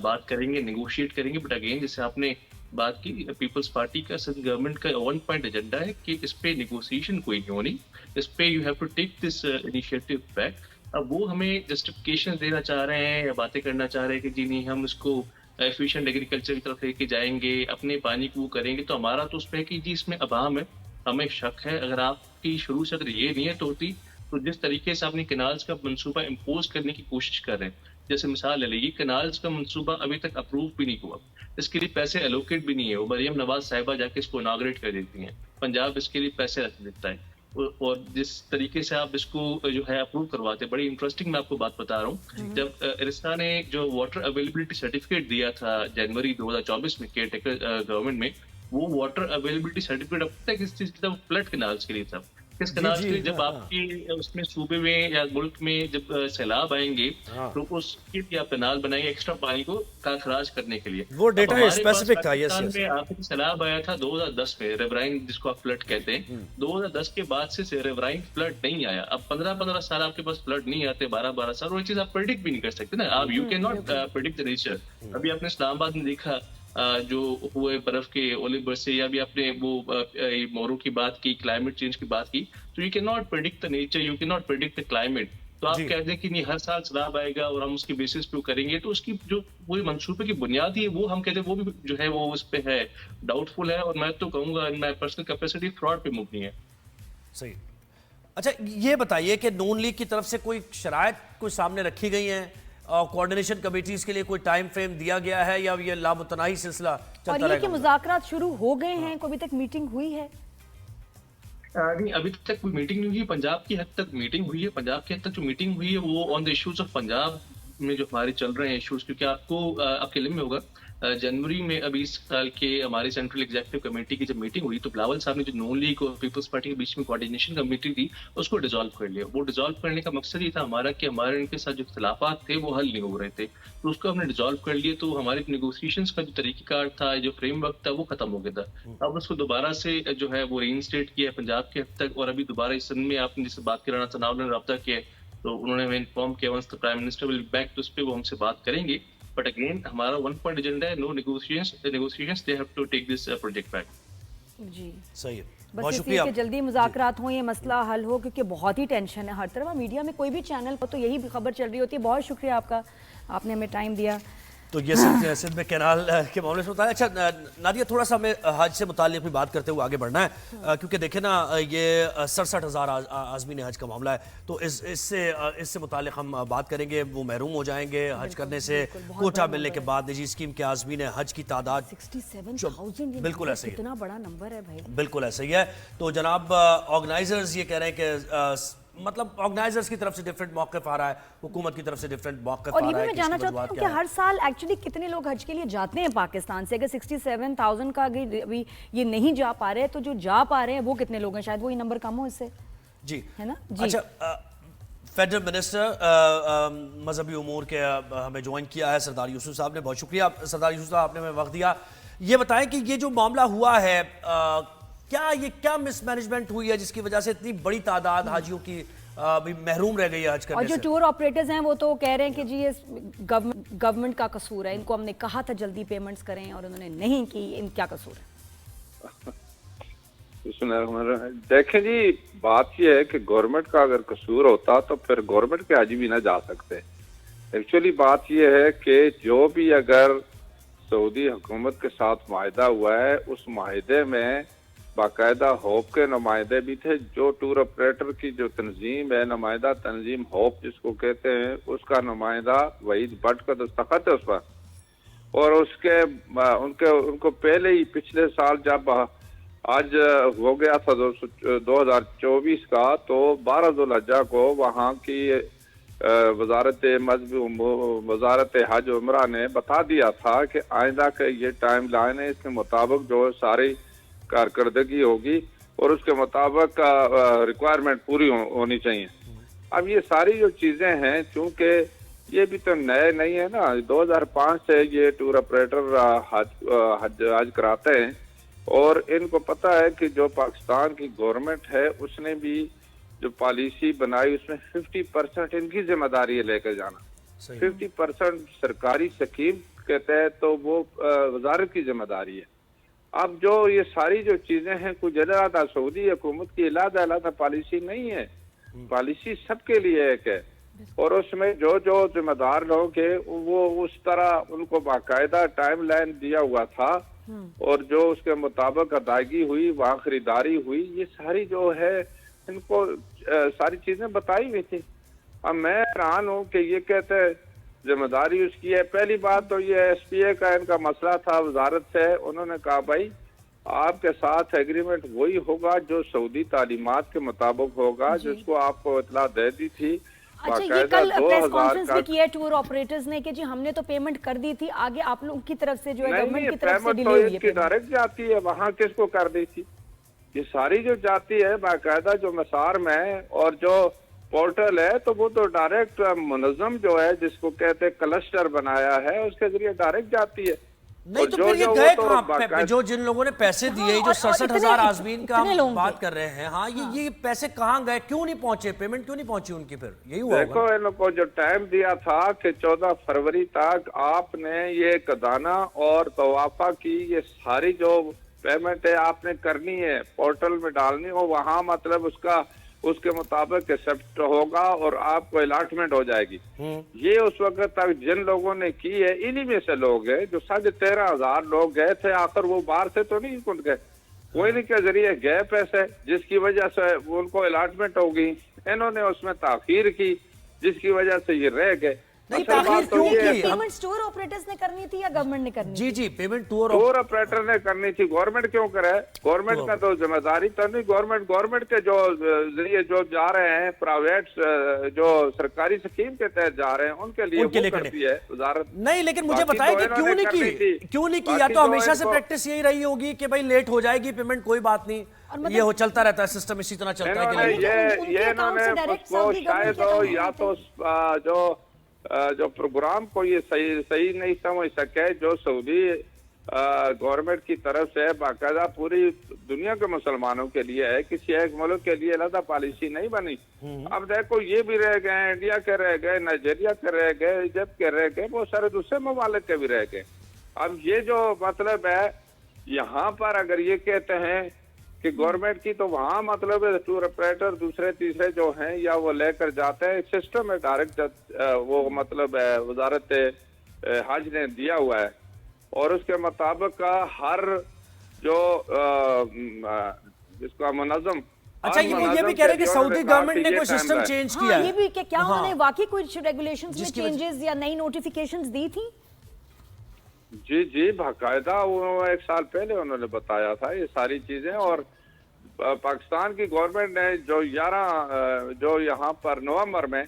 बात करेंगे, निगोशिएट करेंगे। बट अगेन, जैसे आपने बात की, पीपल्स पार्टी का, सिंध गवर्नमेंट का 1 पॉइंट एजेंडा है कि इस पे निगोशिएशन कोई नहीं होनी, इस पे you have to take this initiative back. अब वो हमें जस्टिफिकेशन देना चाह रहे हैं या बातें करना चाह रहे हैं कि जी नहीं, हम इसको एफिशिएंट एग्रीकल्चर की तरफ लेके जाएंगे, अपने पानी को करेंगे, तो हमारा तो उस पर है कि जी इसमें अभाम है, हमें शक है। अगर आपकी शुरू से अगर ये नीयत होती, तो जिस तरीके से आपने कैनाल्स का मंसूबा इम्पोज करने की कोशिश कर रहे हैं, जैसे मिसाल ले लीजिए, कैनाल्स का मंसूबा अभी तक अप्रूव भी नहीं हुआ, इसके लिए पैसे एलोकेट भी नहीं है। वो मरियम नवाज साहिबा जाके इसको इनॉग्रेट कर देती हैं, पंजाब इसके लिए पैसे रख देता है, और जिस तरीके से आप इसको जो है अप्रूव करवाते हैं, बड़ी इंटरेस्टिंग मैं आपको बात बता रहा हूँ। जब इरिस्ता ने जो वाटर अवेलेबिलिटी सर्टिफिकेट दिया था जनवरी 2024 में केयरटेकर गवर्नमेंट में, वो वाटर अवेलेबिलिटी सर्टिफिकेट अब तक इस चीज की फ्लड कैनाल्स के लिए था। किस कैनाल के लिए? जब आपके उसमें सूबे में या मुल्क में जब सैलाब आएंगे, तो उसके लिए आप कैनाल बनाएंगे एक्स्ट्रा पानी को खराज करने के लिए। वो डेटा स्पेसिफिक था। यस, आखिरी सैलाब आया था 2010 में, रिवराइन जिसको आप फ्लड कहते हैं। 2010 के बाद से रिवराइन फ्लड नहीं आया। अब 15-15 साल आपके पास फ्लड नहीं आते, 12-12 साल, वो चीज आप प्रेडिक्ट भी नहीं कर सकते ना आप। You can not predict the nature. अभी आपने इस्लामाबाद में देखा जो हुए बर्फ के ओले बरसे, या भी आपने वो मोरू की बात की, क्लाइमेट चेंज की बात की, तो you can not predict the nature, you can not predict the climate. तो आप कहते हैं कि नहीं, हर साल सैलाब आएगा और हम उसके बेसिस पे करेंगे, तो उसकी जो पूरी मंसूबे की बुनियाद है, वो हम कहते हैं वो भी जो है वो उस पे है, डाउटफुल है, और मैं तो कहूंगा in my personal capacity fraud पे मुबनी है। सही। अच्छा, ये बताइए कि नून लीग की तरफ से कोई शराइत कोई सामने रखी गई हैं, कोऑर्डिनेशन कमेटीज के लिए कोई टाइम फ्रेम दिया गया है, या ये लामुतनाही सिलसिला चलता रहेगा? और ये कि मुज़ाकरात शुरू हो गए हैं, कोई अभी तक मीटिंग हुई है? नहीं, अभी तक कोई मीटिंग नहीं हुई। पंजाब की हद तक मीटिंग हुई है। पंजाब की हद तक जो मीटिंग हुई है वो on the issues of Punjab में जो हमारे चल रहे हैं इश्यूज, क्योंकि आपके इल्म में होगा जनवरी में अभी इस साल के हमारी सेंट्रल एग्जीक्यूटिव कमेटी की जब मीटिंग हुई तो बिलावल साहब ने जो नून लीग और पीपल्स पार्टी के बीच में कोऑर्डिनेशन कमेटी थी उसको डिसॉल्व कर लिया। वो डिसॉल्व करने का मकसद ये था हमारा कि हमारे उनके साथ जो इख्तिलाफात थे वो हल नहीं हो रहे थे, तो उसको हमने डिसॉल्व कर लिया। तो हमारे नेगोशिएशंस का जो तरीकाकार था, जो फ्रेमवर्क था, वो खत्म हो गया था। अब उसको दोबारा से जो है वो रीइंस्टेट किया है पंजाब के हद तक, और अभी दोबारा इस सन में आपने जिससे बात कर राना तनाव ने रब्ता किया है, तो उन्होंने हमें इन्फॉर्म किया once the prime minister will back, तो उस पर वो हमसे बात करेंगे। बट अगेन हमारा वन पॉइंट एजेंडा है, no negotiations, they have to take this project back. जी सही है, बस बहुत इसलिए शुक्रिया। कि जल्दी मुज़ाकरात हों, ये मसला हल हो, क्योंकि बहुत ही टेंशन है हर तरफ। मीडिया में कोई भी चैनल हो तो यही खबर चल रही होती है। बहुत शुक्रिया आपका, आपने हमें टाइम दिया। तो ये सिंध में कैनाल के मामले से होता है। अच्छा नादिया, थोड़ा सा हमें हज से मुताल्लिक भी बात करते हुए आगे बढ़ना है, क्योंकि देखे ना ये 67,000 आज़मीन हज का मामला है, तो इससे मुताल्लिक हम बात करेंगे। वो महरूम हो जाएंगे हज करने से कोटा मिलने के बाद। निजी स्कीम के आज़मीन हज की तादाद 67,000, बिल्कुल ऐसे ही, कितना बड़ा नंबर है भाई, बिल्कुल ऐसा ही है। तो जनाब ऑर्गेनाइजर्स ये कह रहे हैं कि मतलब ऑर्गेनाइजर्स की तरफ से डिफरेंट मौक़िफ़ आ रहा है, हुकूमत की तरफ से डिफरेंट मौक़िफ़ आ और रहा ये है। भी मैं जानना चाहती हूँ कि हर साल एक्चुअली कितने लोग हज के लिए जाते हैं पाकिस्तान से? अगर 67,000 का अभी ये नहीं जा पा रहे, तो जो जा पा रहे हैं वो कितने लोग हैं? शायद वही नंबर कम हो इससे, जी है ना? जी। अच्छा, फेडरल मिनिस्टर मजहबी उमूर के हमें ज्वाइन किया है सरदार यूसुफ साहब ने। बहुत शुक्रिया सरदार यूसुफ साहब, आपने हमें वक्त दिया। ये बताएं कि ये जो मामला हुआ है, क्या मिसमैनेजमेंट हुई है जिसकी वजह से इतनी बड़ी तादाद हाजियों की भी महरूम रह गई है हज करने और जो से? टूर ऑपरेटर्स हैं वो तो कह रहे हैं कि जी ये गवर्नमेंट का कसूर है, इनको हमने कहा था जल्दी पेमेंट्स करें और उन्होंने नहीं की, इन क्या कसूर है? देखें जी, बात यह है कि गवर्नमेंट का अगर कसूर होता तो फिर गवर्नमेंट के हाजी भी ना जा सकते। एक्चुअली बात यह है कि जो भी अगर सऊदी हुकूमत के साथ माहिदा हुआ है, उस माहिदे में बाकायदा होप के नुमाइंदे भी थे। जो टूर ऑपरेटर की जो तंजीम है, नुमाइंदा तंजीम होप जिसको कहते हैं, उसका नुमाइंदा वहीद भट्ट का दस्तखत है उस पर। और उसके उनको पहले ही पिछले साल जब आज हो गया था 2024 का, तो 12 ज़ुल्हिज्जा को वहाँ की वजारत हज उमरा ने बता दिया था कि आइंदा का ये टाइम लाइन है, इसके मुताबिक जो सारी कारकर्दगी होगी और उसके मुताबिक रिक्वायरमेंट पूरी होनी चाहिए। अब ये सारी जो चीजें हैं, चूंकि ये भी तो नए नहीं है ना, 2005 से ये टूर ऑपरेटर हज कराते हैं और इनको पता है कि जो पाकिस्तान की गवर्नमेंट है उसने भी जो पॉलिसी बनाई उसमें 50% इनकी जिम्मेदारी है लेकर जाना। 50% सरकारी स्कीम के तहत तो वो वजारत की जिम्मेदारी है। अब जो ये सारी जो चीजें हैं, कुछ अलग सऊदी हुकूमत की अलग पॉलिसी नहीं है, पॉलिसी सबके लिए एक है और उसमें जो जो जिम्मेदार लोग हैं वो उस तरह उनको बाकायदा टाइम लाइन दिया हुआ था और जो उसके मुताबिक अदायगी हुई, वहाँ खरीदारी हुई, ये सारी जो है इनको सारी चीजें बताई हुई थी। अब मैं हैरान हूँ कि ये कहते हैं जिम्मेदारी उसकी है। पहली बात तो ये SPA का इनका मसला था वजारत से, उन्होंने कहा भाई आपके साथ एग्रीमेंट वही होगा जो सऊदी तालीमात के मुताबिक होगा, जिसको आपको इतला दे दी थी। अच्छा, ये कल प्रेस कॉन्फ्रेंस भी किया टूर ऑपरेटर्स ने कि जी हमने तो पेमेंट कर दी थी, आगे आप लोगों की तरफ से जो है गवर्नमेंट की तरफ से डिले हुई है। इनकी डायरेक्ट जाती है, वहाँ किसको कर दी थी? ये सारी जो जाती है बाकायदा जो मसार में और जो पोर्टल है, तो वो तो डायरेक्ट मुनज़्ज़म जो है जिसको कहते हैं क्लस्टर बनाया है, उसके जरिए डायरेक्ट जाती है। नहीं तो फिर ये गए कहाँ पे? जो जिन लोगों ने पैसे दिए, जो 67,000 आज़मीन का हम बात कर रहे हैं, हाँ ये पैसे कहाँ गए? क्यों नहीं पहुंचे? पेमेंट क्यों नहीं पहुंची उनकी? फिर यही हुआ। देखो इनको जो टाइम दिया था कि 14 फरवरी तक आपने ये कदाना और तवाफा की ये सारी जो पेमेंट है आपने करनी है, पोर्टल में डालनी हो, वहाँ मतलब उसके मुताबिक एक्सेप्ट होगा और आपको अलॉटमेंट हो जाएगी। ये उस वक्त तक जिन लोगों ने की है, इन्हीं में से लोग हैं जो 13,500 लोग गए थे। आखिर वो बाहर से तो नहीं कुछ गए, कोई नहीं के जरिए गए पैसे, जिसकी वजह से उनको अलॉटमेंट हो गई। इन्होंने उसमें ताखीर की जिसकी वजह से ये रह गए। नहीं, असल ताखीर बात तो क्यों ये की? है, पेमेंट टूर ऑपरेटर्स ने करनी थी या गवर्नमेंट ने करनी थी? जी जी, पेमेंट टूर टूर ऑपरेटर ने करनी थी, गवर्नमेंट क्यों करे? गवर्नमेंट का तो जिम्मेदारी तो नहीं, गवर्नमेंट के जो जरिए जो जा रहे हैं प्राइवेट जो सरकारी स्कीम के तहत जा रहे हैं उनके लिए उनके वो लिए करती है वजारत। नहीं, लेकिन मुझे बाकी बताएं तो कि इन्होंने क्यों नहीं करनी की, थी। क्यों नहीं की? या बाकी तो हमेशा से इनको- प्रैक्टिस यही रही होगी कि भाई लेट हो जाएगी पेमेंट, कोई बात नहीं, ये हो चलता रहता है, सिस्टम इसी तरह चलता है इन्होंने कि उनके अकाउंट से direct उसको सऊदी गवर्नमेंट शायद के अकाउंट में या तो जो प्रोग्राम को ये सही नहीं समझ सके, जो सऊदी गवर्नमेंट की तरफ से बाकायदा पूरी दुनिया के मुसलमानों के लिए है, किसी एक मुल्क के लिए अलग पॉलिसी नहीं बनी। अब देखो ये भी रह गए, इंडिया के रह गए, नाइजीरिया के रह गए, इजिप्ट के रह गए, बहुत सारे दूसरे ममालिक के भी रह गए। अब ये जो मतलब है यहाँ पर अगर ये कहते हैं कि गवर्नमेंट की, तो वहाँ मतलब है टूर ऑपरेटर दूसरे तीसरे जो हैं या वो लेकर जाते हैं, सिस्टम है डायरेक्ट वो मतलब है वजारत हज ने दिया हुआ है और उसके मुताबिक हर जो जिसका मुनज़्ज़म। अच्छा, ये भी कह रहे हैं कि सऊदी गवर्नमेंट ने कोई सिस्टम चेंज किया हाँ, है। ये भी क्या हाँ। उन्होंने वाकई कुछ रेगुलेशंस में जिसकी वजह- चेंजेस या नई नोटिफिकेशंस दी थी? जी बाकायदा वो 1 साल पहले उन्होंने बताया था ये सारी चीजें। और पाकिस्तान की गवर्नमेंट ने जो 11 जो यहाँ पर नवंबर में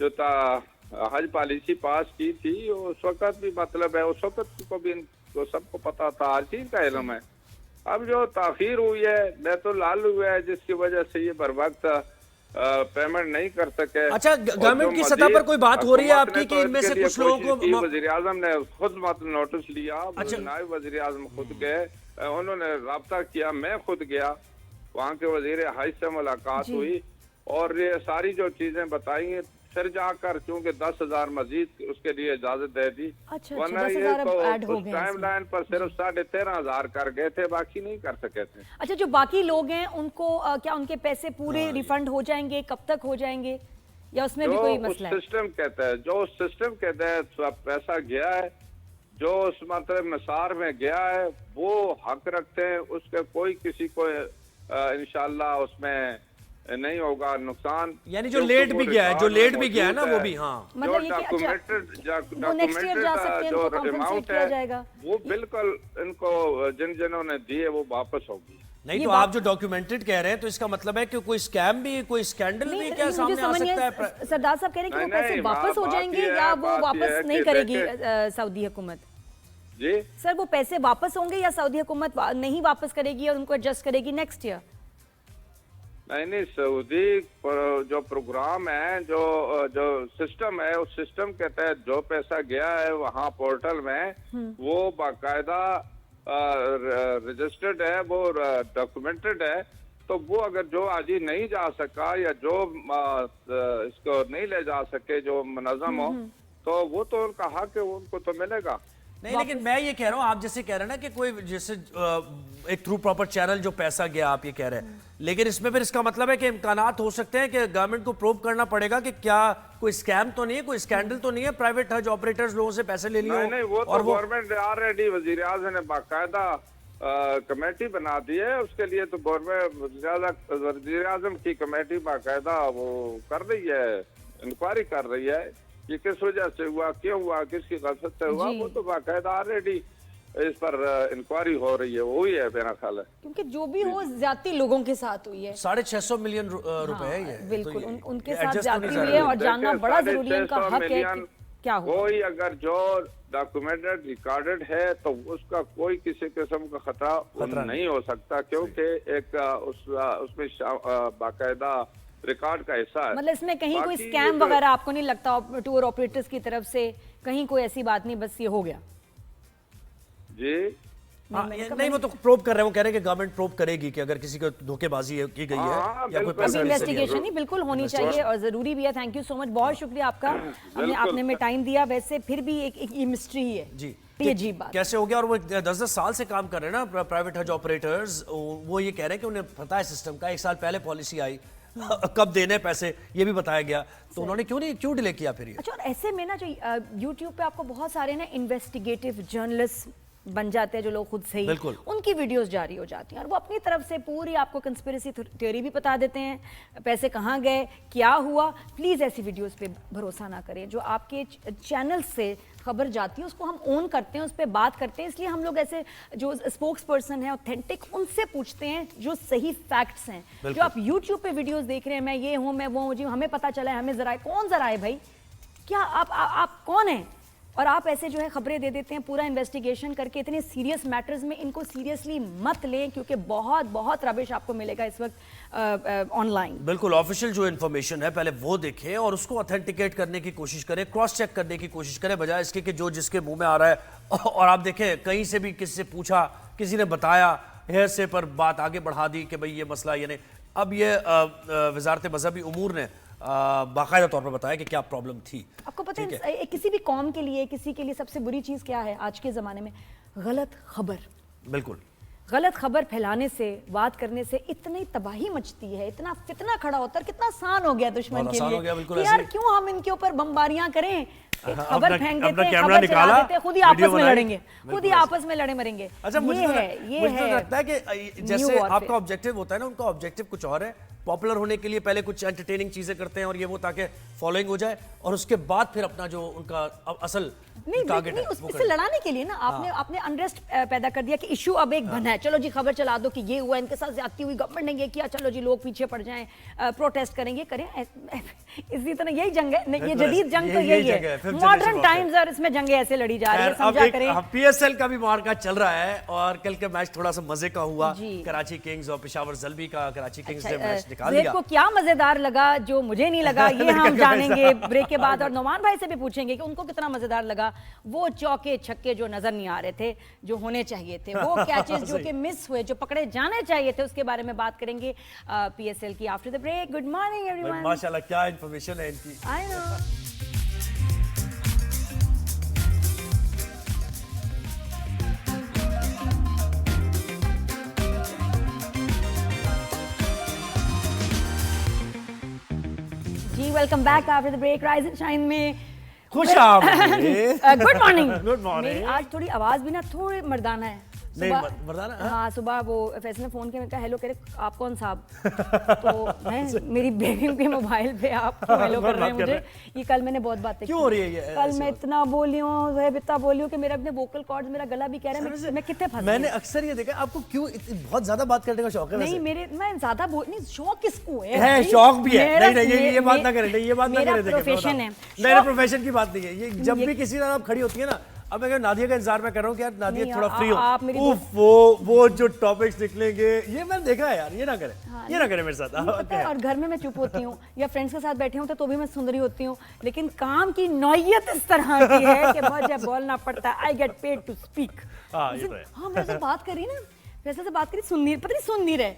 जो हज पॉलिसी पास की थी, उस वक्त भी मतलब है, उस वक्त को भी इनको सबको पता था, हर चीज का इल्म है। अब जो ताखीर हुई है, बैतुल-लाल हुआ है, जिसकी वजह से ये बर वक्त पेमेंट नहीं कर सके। अच्छा, गवर्नमेंट की सतह पर कोई बात हो रही है आपकी कि इनमें से कुछ लोगों को वज़ीर आज़म ने खुद मतलब नोटिस लिया, अच्छा। नायब वज़ीर आज़म खुद गए, उन्होंने राब्ता किया, मैं खुद गया, वहाँ के वज़ीर हज से मुलाकात हुई और ये सारी जो चीजें बताई, फिर जाकर चूंकि 10,000 मजीद उसके लिए इजाजत दे दी। अच्छा, वरना 10,000 ये अब तो ऐड हो उस गए टाइम इसमें। लाइन पर सिर्फ 13,500 कर गए थे, बाकी नहीं कर सके थे। अच्छा, जो बाकी लोग हैं उनको क्या उनके पैसे पूरे रिफंड हो जाएंगे? कब तक हो जाएंगे या उसमें भी कोई जो उस मसला है? सिस्टम कहता है, जो उस सिस्टम के तहत पैसा गया है, जो उस मतलब मसार में गया है, वो हक रखते हैं, उसके कोई किसी को इंशाल्लाह उसमें नहीं होगा नुकसान। यानी जो लेट भी गया है, जो लेट भी गया है ना, वो भी हाँ मतलब ये कि अच्छा, वो नेक्स्ट ईयर जा सकते हैं, जो उनको compensate अमाउंट किया है जाएगा। वो बिल्कुल इनको जिन्होंने दिए वो वापस होगी। नहीं, ये तो बात- आप जो डॉक्यूमेंटेड कह रहे हैं तो इसका मतलब है कि कोई स्कैम भी, कोई स्कैंडल भी क्या मुझे सामने आ समझ नहीं सकता है, है? सरदार साहब कह रहे हैं कि वो नहीं, पैसे नहीं, वापस हो बात जाएंगे ये है, या वो बात ये वापस है नहीं कि करेगी देखिए- सऊदी हुकूमत? जी सर, वो पैसे वापस होंगे या सऊदी हुकूमत नहीं वापस करेगी और उनको एडजस्ट करेगी नेक्स्ट ईयर? नहीं, सऊदी जो प्रोग्राम है, जो सिस्टम है, उस सिस्टम के तहत जो पैसा गया है वहाँ पोर्टल में, वो बाकायदा रजिस्टर्ड है, वो डॉक्यूमेंटेड है। तो वो अगर जो आज ही नहीं जा सका या जो इसको नहीं ले जा सके, जो मुनज़्ज़म हो, तो वो तो उनका हक है, उनको तो मिलेगा। नहीं, लेकिन मैं ये कह रहा हूँ, आप जैसे कह रहे हैं ना कि कोई जैसे एक थ्रू प्रॉपर चैनल जो पैसा गया, आप ये कह रहे हैं, लेकिन इसमें फिर इसका मतलब है कि इम्कानात हो सकते हैं कि गवर्नमेंट को प्रूव करना पड़ेगा कि क्या कोई स्कैम तो नहीं है, कोई स्कैंडल तो नहीं है, प्राइवेट हज ऑपरेटर्स लोगों से पैसे ले लिए नहीं, वो तो गवर्नमेंट ऑलरेडी वज़ीर आज़म ने बाकायदा कमेटी बना दी है, उसके लिए तो गवर्नमेंट वज़ीर आज़म की कमेटी बाकायदा वो कर रही है, इंक्वायरी कर रही है कि किस वजह से हुआ, क्यों हुआ, किसकी गलत से हुआ, वो तो बाकायदा ऑलरेडी इस पर इंक्वायरी हो रही है, वो हुई है मेरा ख्याल है। क्योंकि जो भी हो ज्यादा लोगों के साथ हुई है। 650 मिलियन रुपए है ये। बिल्कुल, तो उनके ये साथ adjust तो नहीं ज्यादती कर हुई है रहे। और जानना बड़ा जरूरी है, उनका 650 हक है कि मिलियन क्या हुआ। कोई अगर जो डॉक्यूमेंटेड रिकॉर्डेड है तो उसका कोई किसी किस्म का खतरा नहीं हो सकता, क्योंकि एक उसमें बाकायदा रिकॉर्ड का हिस्सा है। मतलब इसमें कहीं कोई बाकी स्कैम ये तो- वगैरह आपको नहीं लगता टूर ऑपरेटर्स की तरफ से? कहीं कोई ऐसी बात नहीं, बस ये हो गया? जी हाँ, नहीं, वो तो प्रोब कर रहे हैं, वो कह रहे हैं कि गवर्नमेंट प्रोब करेगी कि अगर किसी को धोखेबाजी की गई है हाँ, या कोई बिल्कुल। पैसा इन्वेस्टिगेशन ही बिल्कुल होनी चाहिए और जरूरी भी है। थैंक यू सो मच, बहुत शुक्रिया आपका, आपने हमें टाइम दिया। वैसे फिर भी एक ये मिस्ट्री है जी, ये अजीब बात। कैसे हो गया? और वो 10-10 साल से काम कर रहे हैं ना प्राइवेट हज ऑपरेटर्स, वो ये कह रहे हैं कि उन्हें पता है सिस्टम का, 1 साल पहले पॉलिसी आई, कब देने पैसे ये भी बताया गया, तो उन्होंने क्यों डिले किया फिर ये? अच्छा, और ऐसे में ना जो यूट्यूब पे आपको बहुत सारे ना इन्वेस्टिगेटिव जर्नलिस्ट बन जाते हैं जो लोग खुद से ही, बिल्कुल। उनकी वीडियोस जारी हो जाती हैं और वो अपनी तरफ से पूरी आपको कंस्पिरेसी थ्योरी भी बता देते हैं, पैसे कहाँ गए, क्या हुआ। प्लीज़ ऐसी वीडियोस पे भरोसा ना करें। जो आपके चैनल से खबर जाती है उसको हम ओन करते हैं, उस पर बात करते हैं, इसलिए हम लोग ऐसे जो स्पोक्स पर्सन है ऑथेंटिक, उनसे पूछते हैं जो सही फैक्ट्स हैं। जो आप यूट्यूब पे वीडियोस देख रहे हैं, मैं ये हूँ, मैं वो हूँ जी, हमें पता चला है, हमें जरा, कौन जरा है भाई, क्या आप कौन हैं? और आप ऐसे जो है खबरें दे देते हैं पूरा इन्वेस्टिगेशन करके। इतने सीरियस मैटर्स में इनको सीरियसली मत लें, क्योंकि बहुत बहुत रबिश आपको मिलेगा इस वक्त ऑनलाइन। बिल्कुल, ऑफिशियल जो इन्फॉर्मेशन है पहले वो देखें और उसको ऑथेंटिकेट करने की कोशिश करें, क्रॉस चेक करने की कोशिश करें, बजाय इसके कि जो जिसके मुंह में आ रहा है। और आप देखें कहीं से भी किसी से पूछा, किसी ने बताया, हेयर से पर बात आगे बढ़ा दी कि भाई ये मसला ये नहीं। अब ये वजारत मजहबी उमूर ने बाकायदा तौर पर बताया कि क्या प्रॉब्लम थी। आपको पता है किसी भी कौम के लिए, किसी के लिए सबसे बुरी चीज़ क्या है आज के ज़माने में? गलत खबर। बिल्कुल, गलत खबर फैलाने से, बात करने से इतनी तबाही मचती है, इतना फितना खड़ा होता है। कितना आसान हो गया दुश्मन के लिए कि यार क्यों हम इनके ऊपर बम्बारियां करें, एक खबर फेंक देते हैं, खबर चला देते हैं, खुद ही आपस में लड़ेंगे, खुद ही आपस में लड़े मरेंगे। अच्छा, मुझे लगता है कि जैसे आपका ऑब्जेक्टिव होता है ना, उनका ऑब्जेक्टिव कुछ और है। पॉपुलर होने के लिए पहले कुछ एंटरटेनिंग चीजें करते हैं और ये वो, ताकि फॉलोइंग हो जाए, और उसके बाद फिर अपना जो उनका असल टारगेट है उससे लड़ाने के लिए ना आपने अनरेस्ट पैदा कर दिया कि इशू अब एक बना है, चलो जी खबर चला दो कि ये हुआ, इनके साथ ज्यादती हुई, गवर्नमेंट ने ये किया, चलो जी लोग पीछे पड़ जाएं, प्रोटेस्ट करेंगे, करें। इसी तरह यही जंग है, ये जदीद जंग तो यही है, मॉडर्न टाइम्स, और इसमें जंगें ऐसे लड़ी जा रही है, समझा करें। पीएसएल का भी मार्का चल रहा है और कल का मैच थोड़ा सा मजे का हुआ, कराची किंग्स और पेशावर ज़ल्बी का। कराची किंग्स ने मैच निकाल लिया। को क्या मजेदार लगा, जो मुझे नहीं लगा, ये हम जानेंगे ब्रेक के बाद, और नौमान भाई से भी पूछेंगे कि उनको कितना मजेदार लगा। वो चौके छक्के जो नजर नहीं आ रहे थे, जो होने चाहिए थे, वो कैचेस जो कि मिस हुए, जो पकड़े जाने चाहिए थे, उसके बारे में बात करेंगे पीएसएल की after the break. Good morning everyone. माशाल्लाह क्या इंफॉर्मेशन है इनकी। I know. जी welcome back after the break rise and shine में खुश आमदीद। Good morning. Good morning. आज थोड़ी आवाज भी ना थोड़ी मर्दाना है। नहीं मर्दाना? हाँ, सुबह वो फैसल ने फोन किया, मैं कहा हेलो, कह रहे आप कौन साहब? तो मैं मेरी बेगम के मोबाइल पे आप क्यों हेलो कर रहे हैं मुझे? ये कल मैंने बहुत बातें क्यों हो रही है ये? कल मैं इतना बोली हूँ, इतना बोली हूँ कि मेरे अपने वोकल कॉर्ड्स, मेरा गला भी कह रहा है मैं कितने फंस। मैंने अक्सर ये देखा, आपको क्यों बहुत ज्यादा बात करने का शौक है? नहीं मैं ज्यादा नहीं, शौक किसको है? शौक भी है। नहीं ये बात ना करें, ये बात ना करें। प्रोफेशन है, मेरा प्रोफेशन की बात नहीं है ये। जब भी किसी तरह आप खड़ी होती है ना, अब मैं नादिया का इंतजार में कर रहा हूँ कि यार नादिया थोड़ा फ्री हो। वो जो टॉपिक्स निकलेंगे, ये मैंने देखा है यार, ये ना करें। ये ना करें मेरे साथ। और घर में मैं चुप होती हूँ या फ्रेंड्स के साथ बैठे होते तो भी मैं सुंदरी होती हूँ, लेकिन काम की नौयत इस तरह की है कि मुझे बोलना पड़ता है। I get paid to speak. हाँ, मैं से बात करी ना, वैसे से बात करी, पता नहीं सुन नहीं रहे।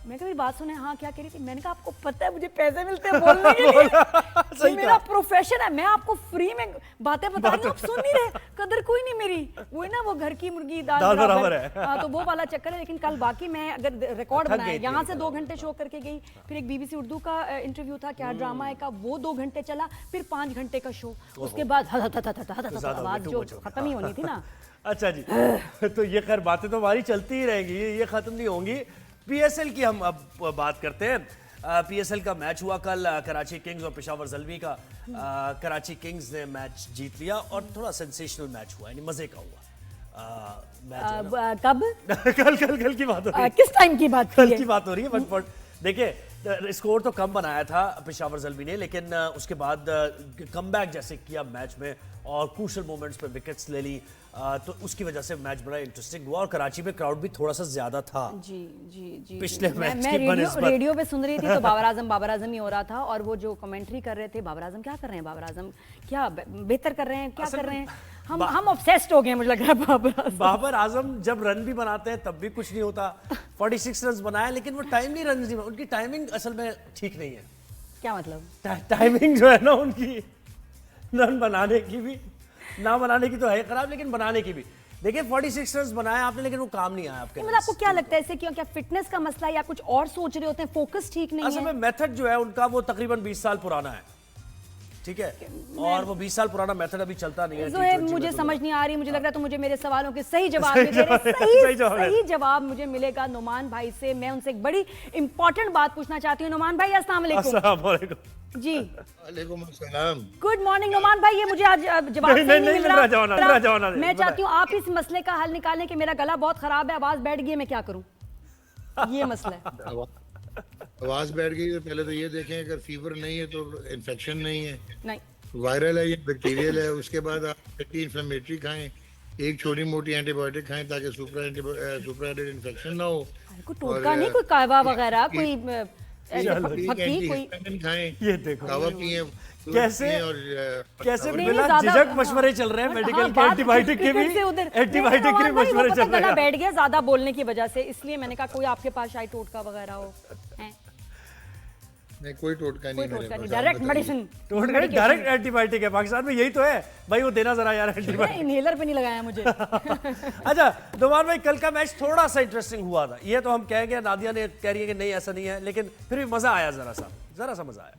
मैं कभी बात सुने, हाँ क्या कह रही थी? मैंने कहा आपको पता है मुझे पैसे मिलते हैं बोलने के लिए, मेरा प्रोफेशन है, मैं आपको फ्री में बातें बता रही हूँ, आप सुन नहीं रहे, कदर कोई नहीं मेरी। वो है ना, वो घर की मुर्गी दाल बराबर है। हाँ, तो वो वाला चक्कर है। लेकिन कल बाकी मैं अगर रिकॉर्ड बनाया, यहाँ से 2 घंटे शो करके गई, फिर एक BBC उर्दू का इंटरव्यू था, क्या ड्रामा है का, वो 2 घंटे चला, फिर 5 घंटे का शो, उसके बाद आवाज जो खत्म ही होनी थी ना। अच्छा जी, तो ये खैर बातें तो हमारी चलती ही रहेंगी, ये खत्म नहीं होंगी। पीएसएल की हम अब बात करते हैं। पीएसएल का मैच हुआ कल, कराची किंग्स और पेशावर ज़ल्बी का। कराची किंग्स ने मैच जीत लिया और थोड़ा सेंसेशनल मैच हुआ, यानी मजे का हुआ। कब? कल की बात हो रही है। किस टाइम की बात? कल की बात हो रही है। देखिए, स्कोर तो कम बनाया था पेशावर ज़ल्बी ने, लेकिन उसके बाद कमबैक जैसे किया मैच में और क्रूशल मोमेंट्स पे विकेट्स ले ली, तो उसकी वजह से मैच बड़ा इंटरेस्टिंग हुआ और कराची में क्राउड भी थोड़ा सा ज्यादा था। जी पिछले मैच मैं रेडियो पे सुन रही थी तो बाबर आजम ही हो रहा था, और वो जो कमेंट्री कर रहे थे, बाबर आजम क्या कर रहे हैं, बाबर आजम क्या बेहतर कर रहे हैं, क्या कर रहे हैं, हम ऑब्सेस्ड हो गए, मुझे लग रहा है। बाबर आजम जब रन भी बनाते हैं तब भी कुछ नहीं होता। 46 रन बनाए, लेकिन वो टाइमली रन नहीं, उनकी टाइमिंग असल में ठीक नहीं है। क्या मतलब? टाइमिंग जो है ना उनकी, रन बनाने की भी, ना बनाने की तो है खराब, लेकिन बनाने की भी। देखिए 46 रन बनाए आपने, लेकिन वो काम नहीं आया आपके। मतलब आपको क्या लगता है इससे, क्या फिटनेस का मसला है या कुछ और सोच रहे होते हैं, फोकस ठीक नहीं है? असल में मेथड जो है उनका वो तकरीबन 20 साल पुराना है, ठीक है, और वो 20 साल पुराना मेथड अभी चलता नहीं है जोहेब, T20 मुझे में तो। समझ नहीं आ रही, मुझे लग रहा है तो मुझे मेरे सवालों के सही जवाब सही मिलेंगे, जवाब- सही सही जवाब है। सही जवाब मुझे मिलेगा नुमान भाई से। मैं उनसे एक बड़ी इंपॉर्टेंट बात पूछना चाहती हूँ। नुमान भाई अस्सलाम वालेकुम। अस्सलाम वालेकुम। जी वालेकुम अस्सलाम। गुड मॉर्निंग नुमान भाई, ये मुझे आज जवाब नहीं, सही नहीं मिल मिल रहा जवाब, मिल रहा जवाब, मैं बताएं। चाहती हूँ आप इस मसले का हल निकालें कि मेरा गला बहुत खराब है, आवाज बैठ गई है, मैं क्या करूँ, ये मसला है। आवाज बैठ गई तो पहले तो ये देखें अगर फीवर नहीं है तो इन्फेक्शन नहीं है, नहीं वायरल है या बैक्टीरियल है। उसके बाद आप एंटी इन्फ्लेमेटरी खाएं, एक छोटी मोटी एंटीबायोटिक खाएं ताकि सुपरा इन्फेक्शन ना हो। कोई टोटका नहीं, कोई कावा वगैरह, कोई एक फक्की, कोई एंटीहिस्टामिन खाएं, ये देखो कावा पिए, कैसे- कैसे नहीं, बिना ज्यादा- झिझक मशवरे चल रहे हैं, हाँ, मेडिकल के बात एंटीबायोटिक के भी, क्रिकेट से उधर- एंटीबायोटिक के नहीं, भी मशवरे वो चल पता रहे गला हैं। बैठ गया ज्यादा बोलने की वजह से, इसलिए मैंने कहा कोई आपके पास शायद टोटका वगैरह हो। हैं? नहीं कोई टोटका कोई नहीं मेरे टोटका नहीं, पास, डायरेक्ट आप बताइए। मेडिसिन। डायरेक्ट एंटीबायोटिक है पाकिस्तान में, यही तो है भाई, वो देना जरा यार एंटीबायोटिक। इनहेलर पे नहीं लगाया मुझे। अच्छा नुमान भाई, कल का मैच थोड़ा सा इंटरेस्टिंग हुआ था, ये तो हम कहेंगे, नादिया ने कह रही है कि नहीं ऐसा नहीं है, लेकिन फिर भी मजा आया, जरा सा मजा आया।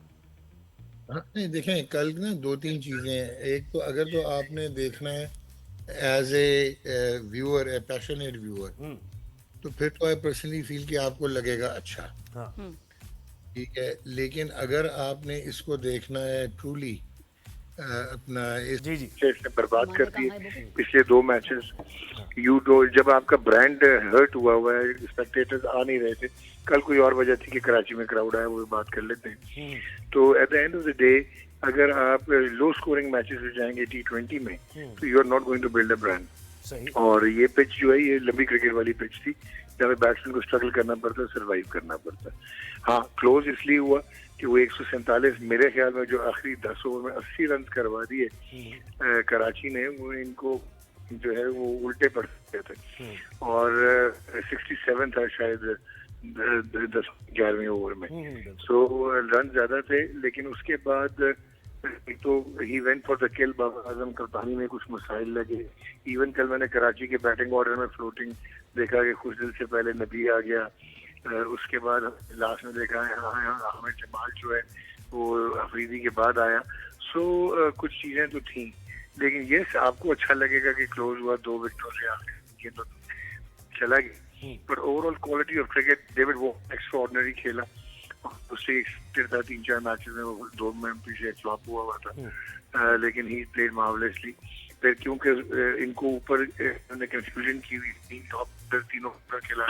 हाँ, नहीं देखें कल ना दो तीन चीजें हैं। एक तो अगर तो आपने देखना है as a viewer, a passionate viewer, तो फिर तो आई पर्सनली फील कि आपको लगेगा अच्छा, हाँ ठीक है। लेकिन अगर आपने इसको देखना है ट्रूली अपना इस जी जी इसने बर्बाद कर दिए कहाँ है पिछले 2 मैचेस। यू डो जब आपका ब्रांड हर्ट हुआ है, स्पेक्टेटर्स आ नहीं रहे थे। कल कोई और वजह थी कि कराची में क्राउड आया, वो बात कर लेते हैं। तो at the end of the day अगर आप लो स्कोरिंग मैचेस में जाएंगे T20 में, तो you are not going to build a brand. सही। और ये पिच जो है, ये लंबी क्रिकेट वाली पिच थी जहाँ बैट्समैन को स्ट्रगल करना पड़ता है, सर्वाइव करना पड़ता है। हाँ, क्लोज इसलिए हुआ कि वो 147 मेरे ख्याल में जो आखिरी 10 ओवर में 80 रन करवा दिए कराची ने, वो इनको जो है वो उल्टे पड़ गए थे। और 67 था शायद 10-11वें ओवर में। सो रन ज्यादा थे, लेकिन उसके बाद एक तो ही went for the kill. Babar Azam कप्तानी में कुछ मसाइल लगे। इवन कल मैंने कराची के बैटिंग ऑर्डर में फ्लोटिंग देखा कि कुछ दिन से पहले नबी आ गया, उसके बाद लास्ट में देखा है हमें जमाल जो है वो अफरीदी के बाद आया। सो कुछ चीजें तो थी, लेकिन यस आपको अच्छा लगेगा कि क्लोज हुआ, 2 विकेटों से आगे तो चला गया। पर overall quality of cricket, David वो एक्स्ट्राऑर्डिनरी खेला। उससे था 3-4 मैचेस में वो 2 में पीछे फ्लॉप हुआ था, लेकिन ही प्लेड मार्वेलसली। फिर क्योंकि इनको ऊपर उन्होंने कंफ्यूजन की हुई थी, टॉप तीनों पर खेला,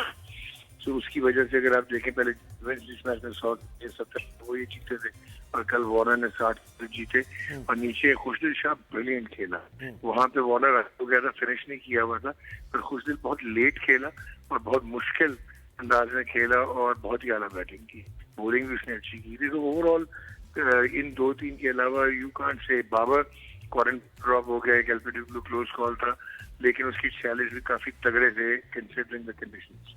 तो उसकी वजह से अगर आप देखें पहले जिस मैच में 100-70 वो ये जीते थे, और कल वार्नर ने 60 जीते। और नीचे खुशदिल शाह ब्रिलियंट खेला, वहां पे वार्नर हो गया था, फिनिश नहीं किया हुआ था, पर खुशदिल बहुत लेट खेला और बहुत मुश्किल अंदाज में खेला और बहुत ही आला बैटिंग की, बॉलिंग भी उसने अच्छी की थी। तो ओवरऑल इन 2-3 के अलावा you can't say Babar quarantine drop हो गया, एल्पिट्यूड क्लोज कॉल था, लेकिन उसकी 46 भी काफी तगड़े थे कंसीडरिंग द कंडीशंस।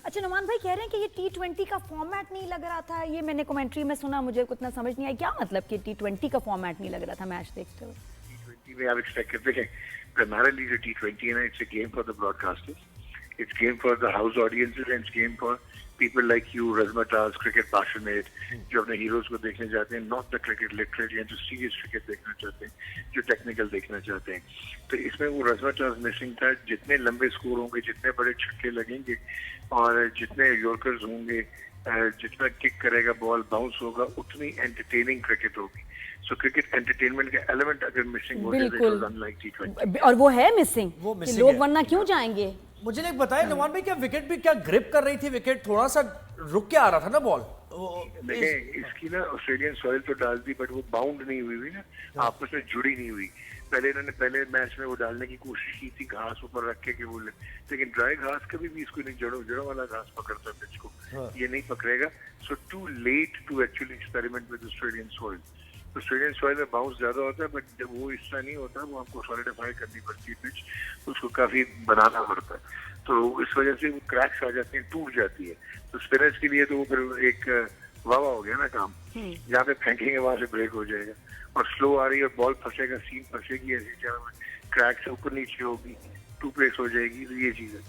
अच्छा नुमान भाई कह रहे हैं कि ये T20 का फॉर्मेट नहीं लग रहा था, ये मैंने कमेंट्री में सुना, मुझे उतना समझ नहीं आया क्या मतलब कि T20 का फॉर्मेट नहीं लग रहा था मैच देखते हुए। T20 में आप एक्सपेक्ट करते हैं primarily जो T20 है ना, it's a game for the broadcasters, it's game for the house audiences, and it's game for people like you, रजमताज, क्रिकेट पैशनेट, जो अपने हीरोज को देखने जाते हैं, नॉट द क्रिकेट लिटरेट, या जो सीरियस क्रिकेट देखना चाहते हैं, जो टेक्निकल देखना चाहते हैं। तो इसमें वो रजमताज मिसिंग था। जितने लंबे स्कोर होंगे, जितने बड़े छक्के लगेंगे, और जितने यॉर्कर्स होंगे, जितना किक करेगा बॉल, बाउंस होगा, उतनी एंटरटेनिंग क्रिकेट होगी। सो क्रिकेट एंटरटेनमेंट का एलिमेंट अगर मिसिंग हो जाए तो अनलाइक T20। और वो है मिसिंग, वो कि missing लोग है। वरना क्यों जाएंगे। मुझे एक बताएं नुमान भाई, क्या विकेट भी क्या ग्रिप कर रही थी, विकेट थोड़ा सा रुक के आ रहा था ना बॉल। देखें इसकी ना ऑस्ट्रेलियन सॉइल तो डाल दी, बट वो बाउंड नहीं हुई ना, आपस में जुड़ी नहीं हुई। इन्होंने पहले मैच में वो डालने की कोशिश की थी, घास ऊपर रख के कि वो, लेकिन ड्राई घास कभी भी इसको नहीं, जड़ों वाला घास पकड़ता है पिच को, ये नहीं पकड़ेगा। So too late to actually experiment with Australian soil. Australian soil में बाउंस ज्यादा होता है, बट वो इस तरह नहीं होता, वो आपको सॉलिडिफाई करनी पड़ती है पिच, उसको काफी बनाना पड़ता है। तो इस वजह से वो क्रैक्स आ जाते हैं, टूट जाती है। तो स्पिनर्स के लिए तो वो फिर एक वावा हो गया ना काम, जहाँ पे फेंकेंगे वहां से ब्रेक हो जाएगा, और स्लो आ रही है और बॉल फंसेगा, सीम फंसेगी ऐसी जगह में, क्रैक से ऊपर नीचे होगी, टू प्लेस हो जाएगी। तो ये चीज है।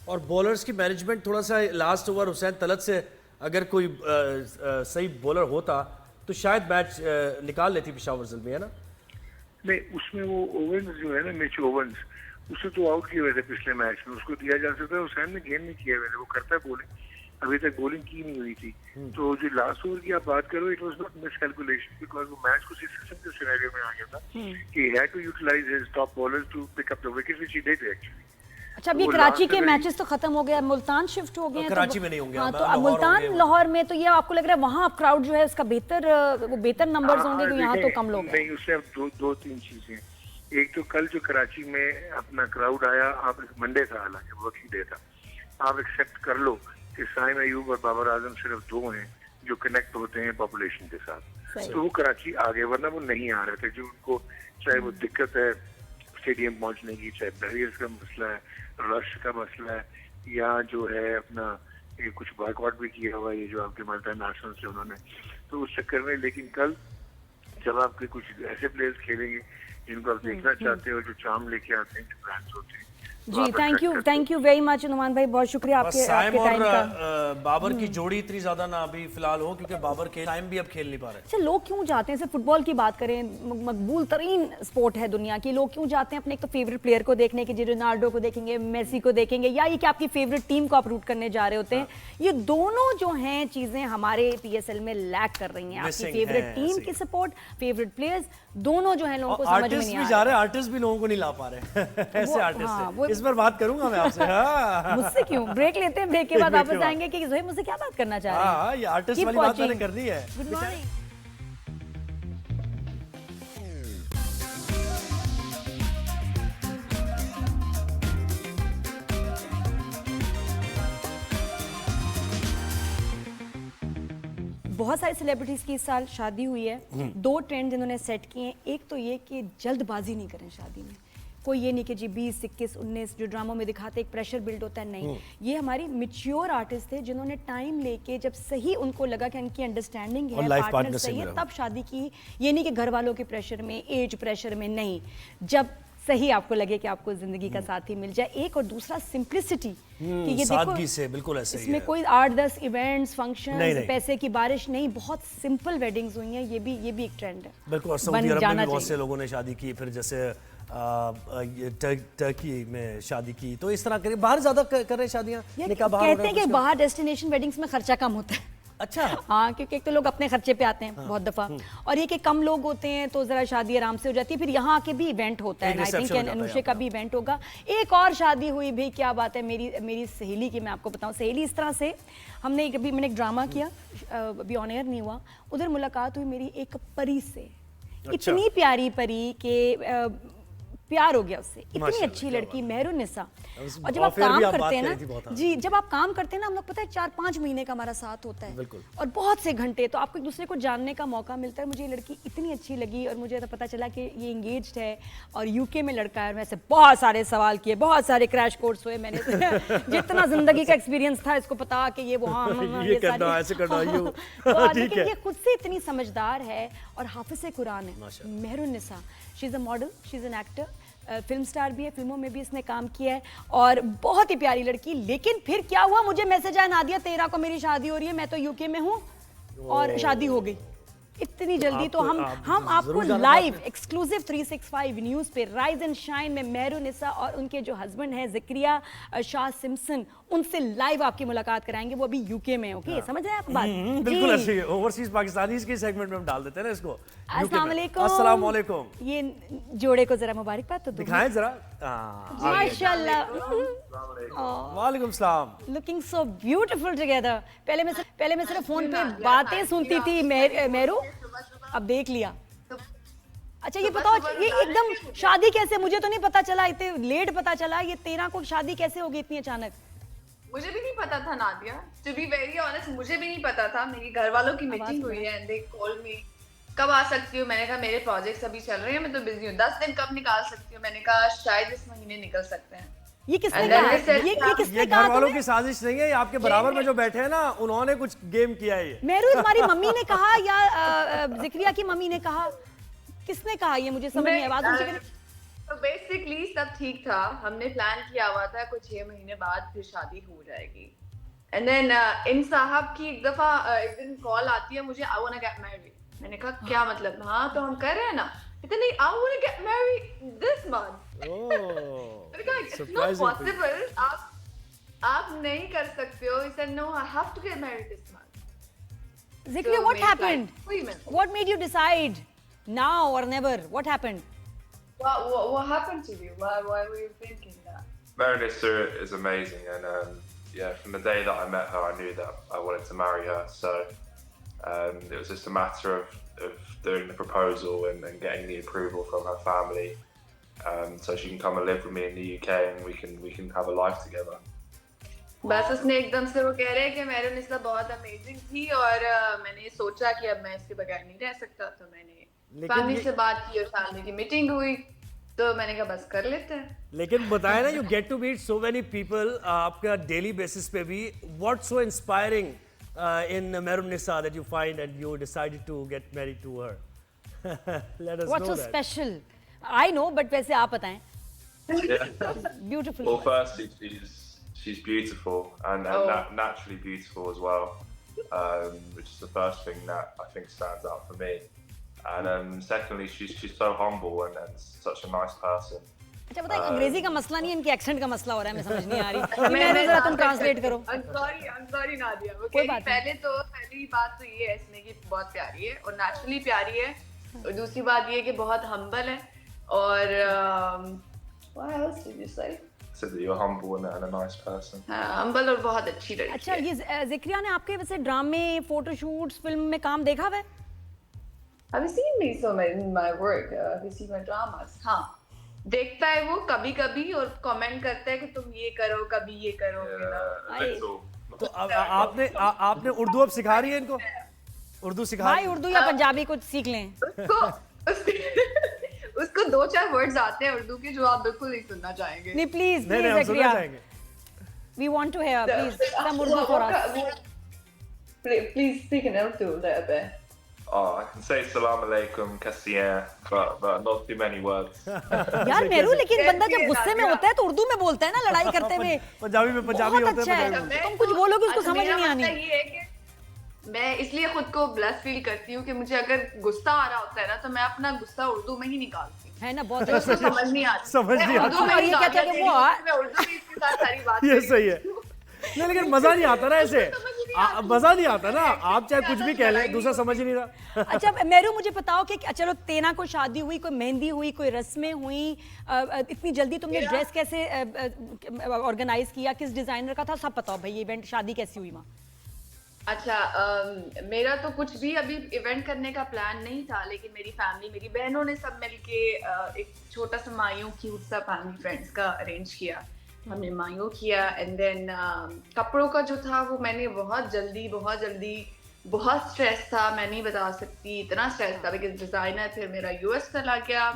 और बॉलर्स की मैनेजमेंट थोड़ा सा, लास्ट ओवर हुसैन तलत से अगर कोई सही बॉलर होता तो शायद मैच निकाल लेती पेशावर ज़ल्मी, है ना? नहीं, उसमें वो ओवेंस जो है ना, मिच ओवेंस, उसे तो आउट किए हुए थे पिछले मैच में, उसको दिया जा सकता है। हुसैन ने गेंद नहीं किया हुए थे, वो करता है बॉलिंग, अभी तक बॉलिंग की नहीं हुई थी। तो जो लास्ट ओवर की आप बात करो, it was not miss calculation, because वो मैच कुछ इस किस्म के सिनेरियो में आ गया था कि had to utilize his top bowlers to pick up the wicket, which he did actually. अच्छा, अभी वो कराची last के में मैचेस तो खत्म हो गया, मुल्तान शिफ्ट हो गए हैं, कराची में नहीं होंगे, हाँ, अब तो अब लाहौर मुल्तान होंगे। लाहौर में, तो ये आपको लग रहा है वहाँ अब क्राउड जो है उसका बेहतर नंबर्स होंगे, तो यहाँ तो कम लोग हैं। नहीं, उससे अब दो तीन चीजें। एक तो कल जो कराची में अपना क्राउड आया, आप मंडे था, हालांकि वर्किंग डे था, आप एक्सेप्ट कर लो कि साइम अयूब और बाबर आजम सिर्फ दो हैं जो कनेक्ट होते हैं पॉपुलेशन के साथ, सही। तो वो कराची आ गए, वरना वो नहीं आ रहे थे। जो उनको चाहे वो दिक्कत है स्टेडियम पहुंचने की, चाहे बैरियर्स का मसला है, रश का मसला है, या जो है अपना ये कुछ बाइकआउट भी किया हुआ है, ये जो आपके मल्टी नेशनल से उन्होंने, तो उस चक्कर में। लेकिन कल जब आपके कुछ ऐसे प्लेयर्स खेलेंगे जिनको आप देखना चाहते हो, जो चार्म लेके आते हैं, जो ब्रांड्स होते हैं, तो जी, आप attract thank you very much Numan भाई, बहुत शुक्रिया बस आपके साइम और टाइम का। बाबर की जोड़ी इतनी ज्यादा ना अभी फिलहाल हो, क्योंकि बाबर के साइम भी अब खेल नहीं पा रहे। अच्छा, लोग क्यों जाते हैं, सिर्फ फुटबॉल की बात करें, मकबूल तरीन स्पोर्ट है दुनिया की, लोग क्यों जाते हैं अपने एक तो फेवरेट प्लेयर को देखने के, रोनाल्डो को देखेंगे, मेसी को देखेंगे, या ये कि आपकी फेवरेट टीम को आप रूट करने जा रहे होते हैं। ये दोनों जो हैं चीजें हमारे पीएसएल में लैक कर रही हैं, आपकी Missing फेवरेट हैं, टीम सही। की सपोर्ट, फेवरेट प्लेयर्स, दोनों जो है लोगों को समझ में आर्टिस्ट नहीं भी आ जा रहा। रहे हैं, आर्टिस्ट भी लोगों को नहीं ला पा रहे ऐसे वो- आर्टिस्ट हाँ, हैं। वो- इस पर बात करूंगा मैं आपसे। हाँ मुझसे क्यों, ब्रेक लेते हैं, ब्रेक के बाद ब्रेक के वापस बाद। आएंगे कि जोहेब मुझसे क्या बात करना चाह रहे हैं। हाँ, ये आर्टिस्ट Keep वाली बात मैंने watching. करनी है। Good morning. बहुत सारे सेलिब्रिटीज की इस साल शादी हुई है। दो ट्रेंड जिन्होंने सेट किए हैं, एक तो ये कि जल्दबाजी नहीं करें शादी में। कोई ये नहीं कि जी 20, 21, 19 जो ड्रामों में दिखाते एक प्रेशर बिल्ड होता है, नहीं। ये हमारी मैच्योर आर्टिस्ट थे जिन्होंने टाइम लेके, जब सही उनको लगा कि इनकी अंडरस्टैंडिंग और है, life पार्टनर partner सही से है, मिला। तब शादी की। ये नहीं कि घर वालों के प्रेशर में, एज प्रेशर में, नहीं। जब सही आपको लगे कि आपको जिंदगी का साथी मिल जाए, एक, और दूसरा सिंप्लिसिटी, कि ये सादगी देखो से बिल्कुल ऐसे ही इसमें है। कोई 8-10 इवेंट्स, नहीं, फंक्शन, नहीं। पैसे की बारिश नहीं, बहुत सिंपल वेडिंग्स हुई हैं। ये भी एक ट्रेंड है, बिल्कुल। और बन सऊदी अरब में जाना भी बहुत से चाहिए। लोगों ने शादी की, फिर जैसे ये टर्की में शादी की, तो इस तरह के बाहर ज्यादा कर रहे हैं शादियां, ये निकाह बाहर हो कहते रहे हैं कि हैं बाहर डेस्टिनेशन वेडिंग्स में खर्चा कम होता है। अच्छा। हाँ, क्योंकि एक तो लोग अपने खर्चे पे आते हैं बहुत दफा, और ये कि कम लोग होते हैं तो जरा शादी आराम से हो जाती है। फिर यहाँ आके भी इवेंट होता एक है, आई थिंक reception हो जाता है अनुषे का यहाँ भी इवेंट होगा। एक और शादी हुई भी, क्या बात है, मेरी सहेली की, मैं आपको बताऊं, सहेली इस तरह से, हमने मैंने एक ड्रामा किया, अभी ऑन एयर नहीं हुआ, उधर मुलाकात हुई मेरी एक परी से, इतनी प्यारी परी के प्यार हो गया उससे, इतनी माशाल्लाह, अच्छी क्या लड़की, मेहरून निसा। उस और जब आप affair काम भी आप बात करते हैं कर रही थी बहुत, ना हाँ। जी, जब आप काम करते हैं ना, हम लोग पता है 4-5 महीने का हमारा साथ होता है, बिल्कुल। और बहुत से घंटे, तो आपको एक दूसरे को जानने का मौका मिलता है। मुझे ये लड़की इतनी अच्छी लगी, और मुझे तो पता चला कि ये इंगेज्ड है और यूके में लड़का है। और वैसे बहुत सारे सवाल किए, बहुत सारे क्रैश कोर्स हुए मैंने जितना जिंदगी का एक्सपीरियंस था इसको पता कि ये वो, हाँ, ये करना, ऐसे करना, यूं। तो ठीक लेकिन है। ये खुद से इतनी समझदार है और हाफिज़ कुरान है, माशाल्लाह। Mehrun Nisa. She is a model, she is an actor, film star भी है, फिल्मों में भी इसने काम किया है, और बहुत ही प्यारी लड़की। लेकिन फिर क्या हुआ, मुझे मैसेज आया, नादिया 13 को मेरी शादी हो रही है, मैं तो यूके में हूँ, और शादी हो गई इतनी जल्दी। तो हम आपको जरूर जाना लाइव चाहते एक्सक्लूसिव 365 न्यूज़ पे राइज एंड शाइन में मेहरून निसा और उनके जो हस्बैंड हैं ज़िक्रिया शाह सिम्पसन, उनसे लाइव आपकी मुलाकात कराएंगे। वो अभी यूके में, ओके, समझ रहे हैं आप बात? बिल्कुल जी। ऐसे ही ओवरसीज पाकिस्तानी के सेगमेंट में हम डाल देते हैं ना इसको। अस्सलाम वालेकुम। अस्सलाम वालेकुम। ये जोड़े को जरा मुबारकबाद तो दो। दिखाएं जरा। हाँ, माशाल्लाह, वालेकुम सलाम। Looking so beautiful together. पहले मैं सिर्फ फोन पे बातें सुनती थी मेहरू, अब देख लिया। अच्छा, ये बताओ, ये एकदम शादी कैसे, मुझे तो नहीं पता चला, इतने लेट पता चला, ये 13 को शादी कैसे होगी इतनी अचानक? मुझे भी नहीं पता था Nadia, to be very honest, मुझे भी नहीं पता था। मेरी घर वालों की मीटिंग हुई है एंड दे कॉल्ड मी, कब आ सकती हूँ? मैंने कहा मेरे प्रोजेक्ट्स अभी चल रहे हैं, मैं तो बिजी हूँ, 10 दिन कब निकाल सकती हूँ? मैंने कहा शायद इस महीने निकल सकते हैं। ये किसने And कहा? then they said, ये किसने ये कहा घर वालों तुम्हें? की साजिश नहीं है, ये आपके बराबर में जो बैठे हैं ना, उन्होंने कुछ गेम किया है ये। मेहरू तुम्हारी मम्मी ने कहा या ज़िक्रिया की मम्मी ने कहा? किसने कहा ये, मुझे समझ नहीं आया। आवाज़ ऊंची करें। तो बेसिकली सब ठीक था, हमने प्लान किया हुआ था कुछ 6 महीने बाद फिर शादी हो जाएगी। एंड देन इन साहब की एक दफा एक दिन कॉल आती है मुझे, I want to get married. मैंने कहा क्या मतलब? हाँ तो हम कर रहे हैं ना। कहते नहीं, I want to get married this month. मैंने कहा it's not possible. आप नहीं कर सकते हो. He said no, I have to get married this month. Zikriya, So what मेरी happened? flight हुई मैं. What made you decide now or never? What happened? What happened to you? Why were you thinking that? Marinissa is amazing, and yeah, from the day that I met her, I knew that I wanted to marry her. So it was just a matter of doing the proposal and getting the approval from her family, so she can come and live with me in the UK, and we can have a life together. बस उसने एकदम से वो कह रहे हैं कि मैरूनिसा बहुत अमेजिंग थी और मैंने सोचा कि अब मैं इसके बगैर नहीं रह सकता, तो मैंने फैमिली से बात की और फैमिली की मीटिंग हुई, तो मैंने कहा बस कर लेते हैं. लेकिन बताया ना, you get to meet so many people आपका डेली बेसिस पे भी. What so inspiring in Mehrunnisa that you find and you decided to get married to her? Let us know What's so that. special? I know, but वैसे आप बताएं. Beautiful. Well, firstly, she's beautiful and naturally beautiful as well, which is the first thing that I think stands out for me. And secondly, she's so humble and such a nice person. अच्छा बताएं, अंग्रेजी का मसला नहीं है, इनके एक्सेंट का मसला हो रहा है, मैं समझ नहीं आ रही. मैं जरा तुम ट्रांसलेट करो. I'm sorry Nadia. वो कोई कह बात रही पहली बात तो ये है इसमें कि बहुत प्यारी है और नेचुरली प्यारी है, और दूसरी बात ये है कि बहुत हम्बल है और what else did you say? Said that you're humble and a nice person. Humble और बहुत अच्छी लड़की अच्छा, है. ये ज़िक्रिया ने आपके वैसे ड्रामे, फोटोशूट्स, फिल्म में काम देखा हुआ है? Have you seen me so my work? Have you seen my dramas? हाँ, देखता है वो कभी-कभी और कमेंट करता है कि तुम ये करो, कभी ये करो. Yeah, a little. तो आपने उर्दू अब सिखा रही है इनको? उर्दू सिखा भाई उर्दू या पंजाबी कुछ सीख लें. उसको 2-4 वर्ड्स आते हैं उर्दू के जो आप बिल्कुल नहीं सुनना चाहेंगे. नहीं प्लीज नहीं, हम सुनना चाहेंगे. we want to hear please some Urdu for us. Please speak in Urdu a little bit. Oh, I can say salam alaikum, kassiyan, but not too many words. यार मेरू, लेकिन बंदा जब गुस्से में होता है तो उर्दू में बोलता है ना, लड़ाई करते हुए. पंजाबी बहुत होते अच्छा हैं, है. तुम कुछ बोलोगे उसको समझ नहीं आनी. ये है कि मैं इसलिए खुद को ब्लेस फील करती हूँ कि मुझे अगर गुस्सा आ रहा होता है ना, तो मैं अपना गुस्सा उर्दू में ही निकालती हूँ. है ना, बहुत तो उसको समझ नहीं आती. समझ नहीं आती. उर्दू में और ही ये कहते हैं कि वो मैं उर्दू में इसके साथ सारी बात ये सही है. नहीं, लेकिन मजा नहीं आता ना ऐसे. मजा नहीं आता ना, आप चाहे कुछ भी कह लें, दूसरा समझ ही नहीं रहा. अच्छा मेरू, मुझे बताओ कि चलो तेना को शादी हुई, कोई मेहंदी हुई, कोई रस्में हुई, इतनी जल्दी तुमने ड्रेस कैसे ऑर्गेनाइज किया, किस डिजाइनर का था, सब बताओ भाई. इवेंट, शादी कैसी हुई वहाँ? अच्छा, मेरा तो कुछ भी अभी इवेंट करने का प्लान नहीं था, लेकिन मेरी फैमिली, मेरी बहनों ने सब मिलके एक छोटा सा मायूं क्यूट सा फैमिली फ्रेंड्स का अरेंज किया. हमने मायूं किया एंड देन कपड़ों का जो था वो मैंने बहुत जल्दी बहुत स्ट्रेस था, मैं नहीं बता सकती इतना स्ट्रेस था, बिकॉज डिज़ाइनर फिर मेरा यूएस चला गया.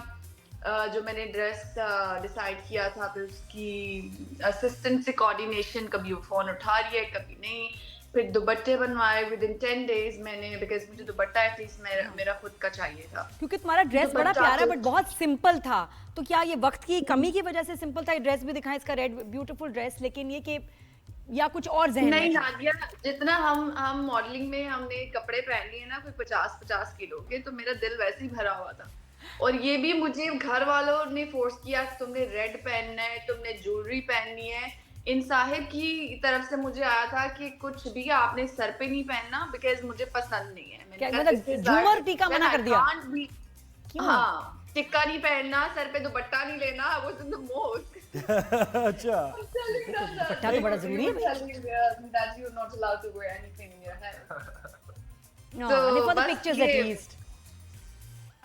जो मैंने ड्रेस डिसाइड किया था, फिर उसकी असिस्टेंट से कोऑर्डिनेशन, कभी वो फ़ोन उठा रही है कभी नहीं. फिर दुपट्टे बनवाए विद इन 10 days मैंने, बिकॉज मुझे दुपट्टा एटलीस्ट मेरा खुद का चाहिए था. क्योंकि तुम्हारा ड्रेस बड़ा प्यारा बट बहुत सिंपल था, तो क्या ये वक्त की कमी की वजह से सिंपल था? ये ड्रेस भी दिखाएं, इसका रेड ब्यूटीफुल ड्रेस, लेकिन ये कि या कुछ और ज़हन नहीं में था? नादिया, जितना हम मॉडलिंग में हमने कपड़े पहन लिए ना, कोई 50 किलो के, तो मेरा दिल वैसे ही भरा हुआ था. और ये भी मुझे घर वालों ने फोर्स किया कि तुमने रेड पहनना है, तुमने ज्वेलरी पहननी है. इन साहिब की तरफ से मुझे आया था कि कुछ भी आपने सर पे नहीं पहनना, बिकॉज मुझे पसंद नहीं है. क्या मतलब झूमर टीका मना कर दिया? हाँ, टिक्का नहीं पहनना, सर पे दुपट्टा नहीं लेना, वो द मोस्ट. अच्छा, दुपट्टा तो बड़ा जरूरी है. That you're not allowed to wear anything in your hair. No, तो only for the बस pictures ये- at least.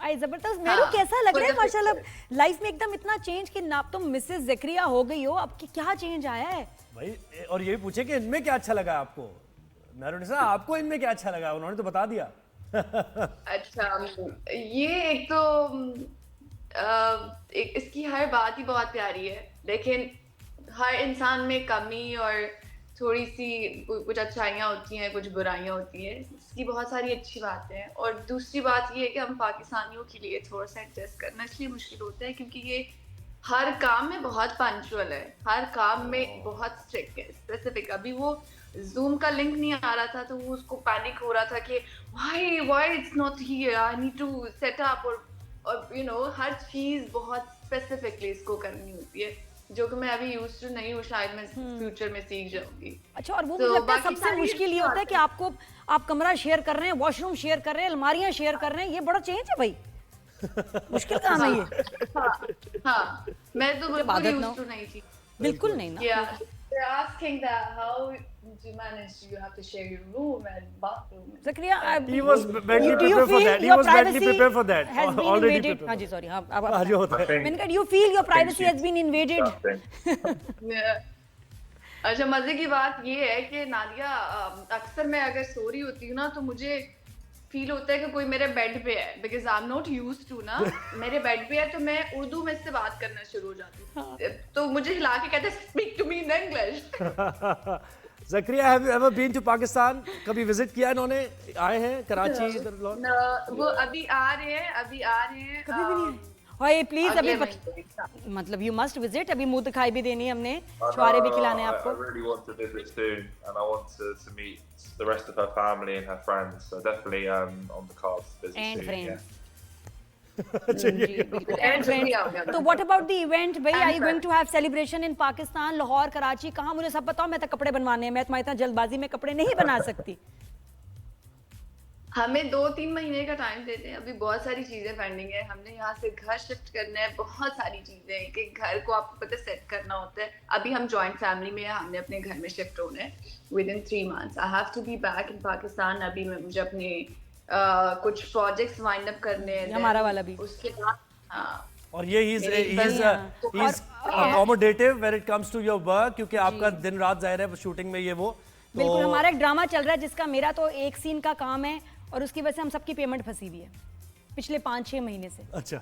आई जबरदस्त. मेरू, कैसा लग रहा है माशाल्लाह, लाइफ में एकदम इतना चेंज कि ना तुम मिसेस ज़िक्रिया हो गई हो, अब क्या चेंज आया है भाई? और ये भी पूछे कि इनमें क्या अच्छा लगा आपको? मैरूनिसा, आपको इनमें क्या अच्छा लगा? उन्होंने तो बता दिया. अच्छा, ये एक तो इसकी हर बात ही बहुत प्यारी है, लेकिन हर इंसान में कमी और थोड़ी सी कुछ अच्छाइयाँ होती हैं, कुछ बुराइयाँ होती हैं. इसकी बहुत सारी अच्छी बातें हैं. और दूसरी बात ये है कि हम पाकिस्तानियों के लिए थोड़ा सा एडजस्ट करना इसलिए मुश्किल होता है क्योंकि ये हर काम में बहुत पंचुअल है, हर काम में बहुत स्ट्रिक्ट है, स्पेसिफिक। अभी वो जूम का लिंक नहीं आ रहा था तो वो उसको पैनिक हो रहा था कि why it's not here, I need to set up, और यू नो हर चीज बहुत स्पेसिफिकली इसको करनी होती है, जो कि मैं अभी यूज टू नहीं हूँ, शायद मैं फ्यूचर में सीख जाऊंगी। अच्छा, और वो तो मुझे लगता है बाकी सबसे सारी मुश्किल ये होता है कि आप कमरा शेयर कर रहे हैं, वॉशरूम शेयर कर रहे हैं, अलमारियां शेयर कर रहे हैं, ये बड़ा चेंज है भाई। मुश्किल काम है ये। हाँ, मैं तो बिल्कुल आदत ना यूज टू नहीं थी। बिल्कुल नहीं ना। Yeah, they're asking that how do you manage? You have to share your room and bathroom. Zakaria, He was mentally do you prepared for feel that. He your was mentally privacy prepared for that. has been Already invaded? prepared. हाँ जी, sorry, हाँ, हाँ, जो होता है। मैंने कहा, do you feel your privacy has been invaded? Yeah. अच्छा, मजे की बात ये है कि नादिया, अक्सर मैं अगर सो रही होती हूँ ना तो मुझे फील होता है कि कोई मेरे बेड पे है, because I am not used to ना। मेरे बेड पे है तो मैं उर्दू में इससे बात करना शुरू हो जाती हूँ, तो मुझे हिला के कहते हैं speak to me in English. Zakaria, have you ever been to Pakistan? कभी विजिट किया इन्होंने? आए हैं कराची इधर लौट? वो अभी आ रहे हैं कभी भी नहीं आए। हाय प्लीज, अभी अगले महीने। मतलब यू मस्ट विजिट, अभी मुंह दिखाई भी देनी है हमने, छुआरे भी खिलाने हैं I आपको। really want to visit soon, and I want to meet the rest of her family and her friends. So definitely on the cards to visit And soon. friends. Yeah. जी, बिल्कुल। And friends. तो व्हाट अबाउट द इवेंट भाई, are you going to have celebration in Pakistan, Lahore, Karachi, कहाँ? मुझे सब बताओ, मैं तो कपड़े बनवाने हैं, मैं तुम्हारी इतना जल्दबाजी में कपड़े नहीं बना सकती। हमें 2-3 महीने का टाइम देते हैं, अभी बहुत सारी चीजें पेंडिंग है। हमने यहाँ से घर शिफ्ट करना है, बहुत सारी चीजें हैं कि घर को आपको पता सेट करना होता है। अभी हम जॉइंट फैमिली में हैं, हमने अपने घर में शिफ्ट होना है within 3 months। I have to be back in Pakistan. अभी मुझे अपने कुछ प्रोजेक्ट्स वाइंड अप करने हैं, हमारा वाला भी। उसके बाद हाँ, और ये he's और- accommodative when it comes to your work, क्योंकि आपका दिन रात जाहिर है शूटिंग में ये वो। बिल्कुल, तो हमारा एक ड्रामा चल रहा है जिसका मेरा तो एक सीन का काम है और उसकी वजह से हम सबकी पेमेंट फंसी हुई है पिछले 5-6 महीने से। अच्छा,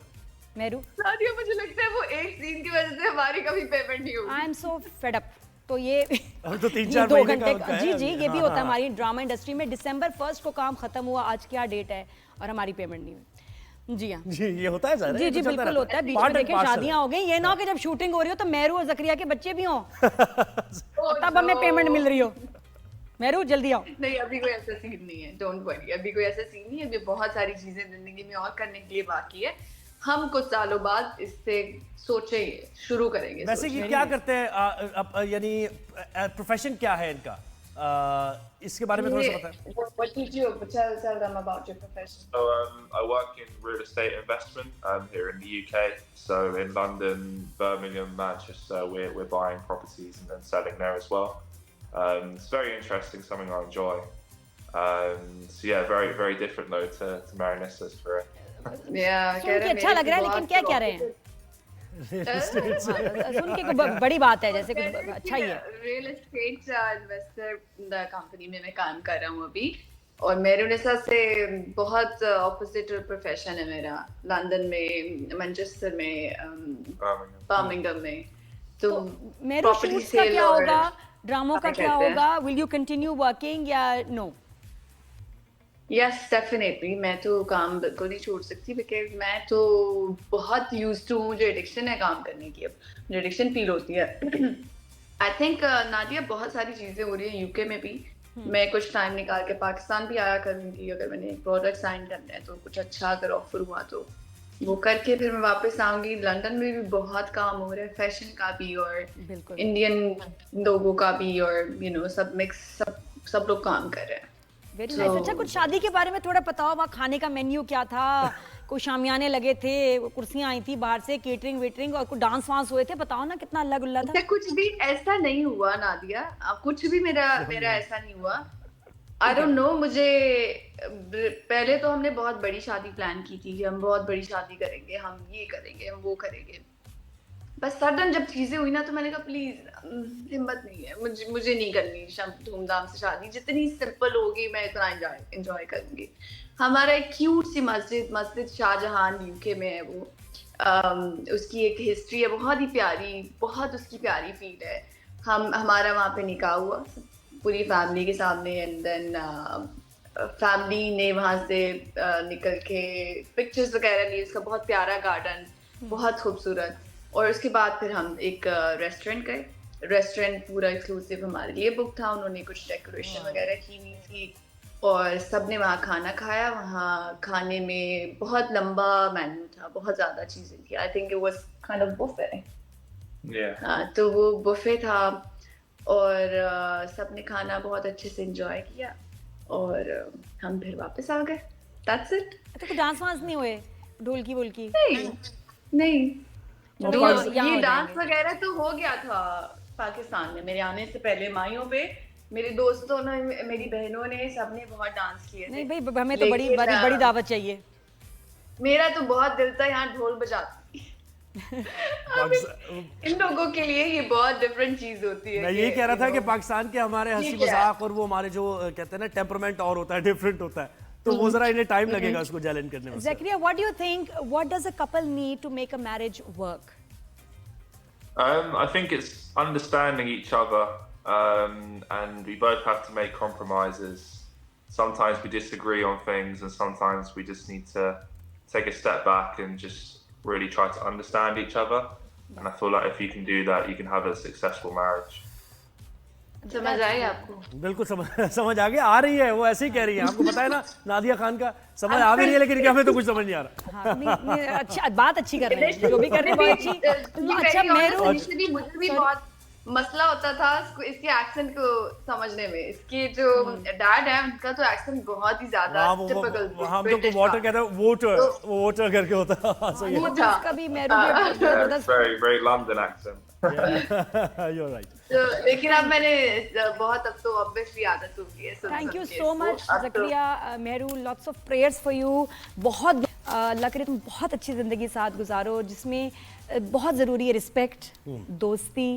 मेरू, नादिया, मुझे लगता है वो एक सीन की वजह से हमारी कभी पेमेंट नहीं होगी। I am so fed up. तो ये अभी तो 3-4 ये 2 महीने घंटे का जी है जी, अभी। ये भी हाँ, होता है हाँ। हमारी ड्रामा इंडस्ट्री में। December 1 को काम खत्म हुआ, आज क्या डेट है और हमारी पेमेंट नहीं हुई। जी हाँ, जी, ये होता है सर। जी जी, बिल्कुल होता है। बीच में देखें शादियां हो गई, ये ना हो कि जब शूटिंग हो रही हो तो मेहरू और जकरिया के बच्चे भी हों तब हमें पेमेंट मिल रही हो। मेहरू जल्दी आओ। नहीं, अभी कोई ऐसा सीन नहीं है, डोंट वरी, अभी कोई ऐसा सीन नहीं है। अभी बहुत सारी चीजें जिंदगी में और करने के लिए बाकी है। हम कुछ सालों बाद इससे सोचेंगे, शुरू करेंगे। वैसे कि क्या करते हैं, यानी प्रोफेशन क्या है इनका, इसके बारे में थोड़ा सा बताएं। What did you tell them about your profession? So I work in real estate investment here in the UK. So in London, Birmingham, Manchester, we're buying properties and then selling there as well. It's very interesting, something I enjoy. So yeah, very very different though to Marinissa's career. Yeah, सुन के अच्छा लग रहा है, लेकिन क्या कह रहे हैं? सुन के कोई बड़ी बात है, जैसे कुछ अच्छा ही है। रियल एस्टेट इन्वेस्टर कंपनी में मैं काम कर रहा हूँ अभी, और मेरुनिसा से बहुत ऑपोजिट प्रोफेशन है मेरा। लंदन में, मैनचेस्टर में, बर्मिंघम में। तो मेरू property शूट्स का sale क्या और होगा, ड्रामों का क्या क्या कहते हैं? होगा? विल यू कंटिन्यू वर्किंग या नो? यस डेफिनेटली, मैं तो काम बिल्कुल नहीं छोड़ सकती, बिकॉज मैं तो बहुत यूज्ड टू हूँ। मुझे एडिक्शन है काम करने की, अब मुझे एडिक्शन फील होती है। आई थिंक नादिया, बहुत सारी चीजें हो रही हैं यूके में भी। मैं कुछ टाइम निकाल के पाकिस्तान भी आया करूंगी, अगर मैंने एक प्रोडक्ट साइन करना है तो कुछ अच्छा अगर ऑफर हुआ तो वो करके फिर मैं वापस आऊंगी। लंदन में भी बहुत काम हो रहा है, फैशन का भी और बिल्कुल। इंडियन लोगों का भी, और यू नो सब मिक्स, सब लोग काम कर रहे हैं। Very nice. अच्छा, कुछ शादी के बारे में थोड़ा बताओ, वहाँ खाने का मेन्यू क्या था? कोई शामियाने लगे थे, कुर्सियां आई थी बाहर से, केटरिंग वेटरिंग, और कुछ डांस वांस हुए थे? बताओ ना, कितना अल्लाह गुल्ला था। अच्छा, कुछ भी ऐसा नहीं हुआ नादिया, कुछ भी मेरा ऐसा नहीं हुआ। आई डोंट नो, मुझे पहले तो हमने बहुत बड़ी शादी प्लान की थी कि हम बहुत बड़ी शादी करेंगे, हम ये करेंगे, हम वो करेंगे। बस सडन जब चीजें हुई ना तो मैंने कहा प्लीज हिम्मत नहीं है, मुझे नहीं करनी धूमधाम से शादी। जितनी सिंपल होगी मैं इतना एंजॉय करूंगी। हमारा एक क्यूट सी मस्जिद शाहजहान यूके में है, वो उसकी एक हिस्ट्री है बहुत ही प्यारी, बहुत उसकी प्यारी फील है। हमारा वहाँ पे निकाह हुआ पूरी फैमिली के सामने, एंड देन फैमिली ने वहाँ से निकल के पिक्चर्स वगैरह ली। उसका बहुत प्यारा गार्डन, बहुत खूबसूरत। और उसके बाद फिर हम एक रेस्टोरेंट गए। रेस्टोरेंट पूरा एक्सक्लूसिव हमारे लिए बुक था, उन्होंने कुछ डेकोरेशन वगैरह की हुई थी और सबने वहाँ खाना खाया। वहाँ खाने में बहुत लंबा मेन्यू था, बहुत ज़्यादा चीज़ें थी। I think it was kind of buffet. हाँ, तो वो बुफे था और सबने खाना बहुत अच्छे से एंजॉय किया और हम फिर वापस आ गए। That's it. तो कुछ डांस वांस नहीं हुए, ढोलकी वोलकी? नहीं तो यहाँ ये हो डांस जाएंगे। वगैरह तो हो गया था पाकिस्तान में। मेरे आने से पहले माइयों पे मेरे दोस्तों ने, मेरी बहनों ने, सबने बहुत डांस किए थे। नहीं भाई, हमें तो बड़ी लेकिन, बड़ी बड़ी दावत चाहिए। मेरा तो बहुत दिल था यहाँ ढोल बजाती। इन लोगों के लिए ये बहुत डिफरेंट चीज होती है। मैं यही कह रहा था कि पाकिस्तान के हमारे हंसी मजाक और वो हमारे जो कहते हैं ना टेम्परामेंट और होता है, डिफरेंट होता है, तो वो जरा इन्हें टाइम लगेगा उसको जैलन करने में। Zakaria, what do you think? What does a couple need to make a marriage work? I think it's understanding each other, and we both have to make compromises. Sometimes we disagree on things, and sometimes we just need to take a step back and just really try to understand each other. And I feel like if you can do that, you can have a successful marriage. समझ आई आपको? बिल्कुल समझ आ गया, आ रही है, वो ऐसे ही कह रही है। आपको पता है ना नादिया खान का समझ आ भी रही है, लेकिन हमें तो कुछ समझ नहीं आ रहा। हाँ, नहीं, अच्छा, बात अच्छी कर रहे हैं, जो भी कर रहे हैं बहुत अच्छी। अच्छा, मुझे भी बहुत मसला होता था इसके एक्सेंट को समझने में। इसके जो डैड है उनका तो एक्सेंट बहुत ही ज्यादा टिपिकल हम तो वाटर कहते हैं, वोटर करके होता है। सही है। उसका भी मेरू भी जबरदस्त। Very, very London accent. You're right. लेकिन अब मैंने बहुत, अब तो ऑब्वियसली आदत हो गई है। Thank you so much Zakaria Mehru, lots of prayers for you. बहुत अल्लाह करे तुम बहुत अच्छी ज़िंदगी साथ गुजारो, जिसमें बहुत ज़रूरी है रिस्पेक्ट, दोस्ती,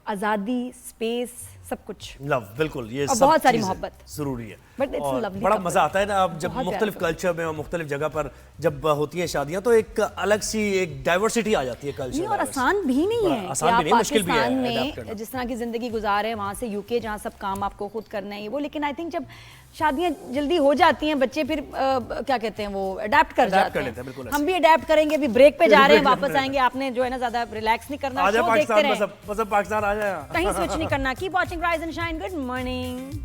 आज़ादी, स्पेस, सब कुछ। लव, बिल्कुल, ये और सब बहुत सारी चीज़ें मोहब्बत जरूरी है। But it's a और lovely बड़ा couple. मजा आता है ना अब जब बहुत मुख्तलिफ प्यारा कल्चर में और मुख्तलिफ जगह पर जब होती हैं शादियां, तो एक अलग सी एक डाइवर्सिटी आ जाती है कल्चर। नहीं, और आसान भी नहीं है आसान कि भी आप नहीं, मुश्किल भी है पाकिस्तान adapt करना। में जिस तरह की जिंदगी गुजार रहे हैं, वहाँ से यूके जहाँ सब काम आपको खुद करना है ये वो। लेकिन आई थिंक जब शादियां जल्दी हो जाती हैं, बच्चे फिर क्या कहते हैं, वो अडेप्ट कर जाते लेते हैं, बिल्कुल हैं। हम भी अडेप्ट करेंगे, अभी ब्रेक पे जा रहे हैं, वापस आएंगे। आपने जो है ना ज्यादा रिलैक्स नहीं करना, आजा शो देखते पाकिस्तान, रहें, बस अब पाकिस्तान आ जाए, कहीं स्विच नहीं करना। Keep watching rise and shine. Good morning.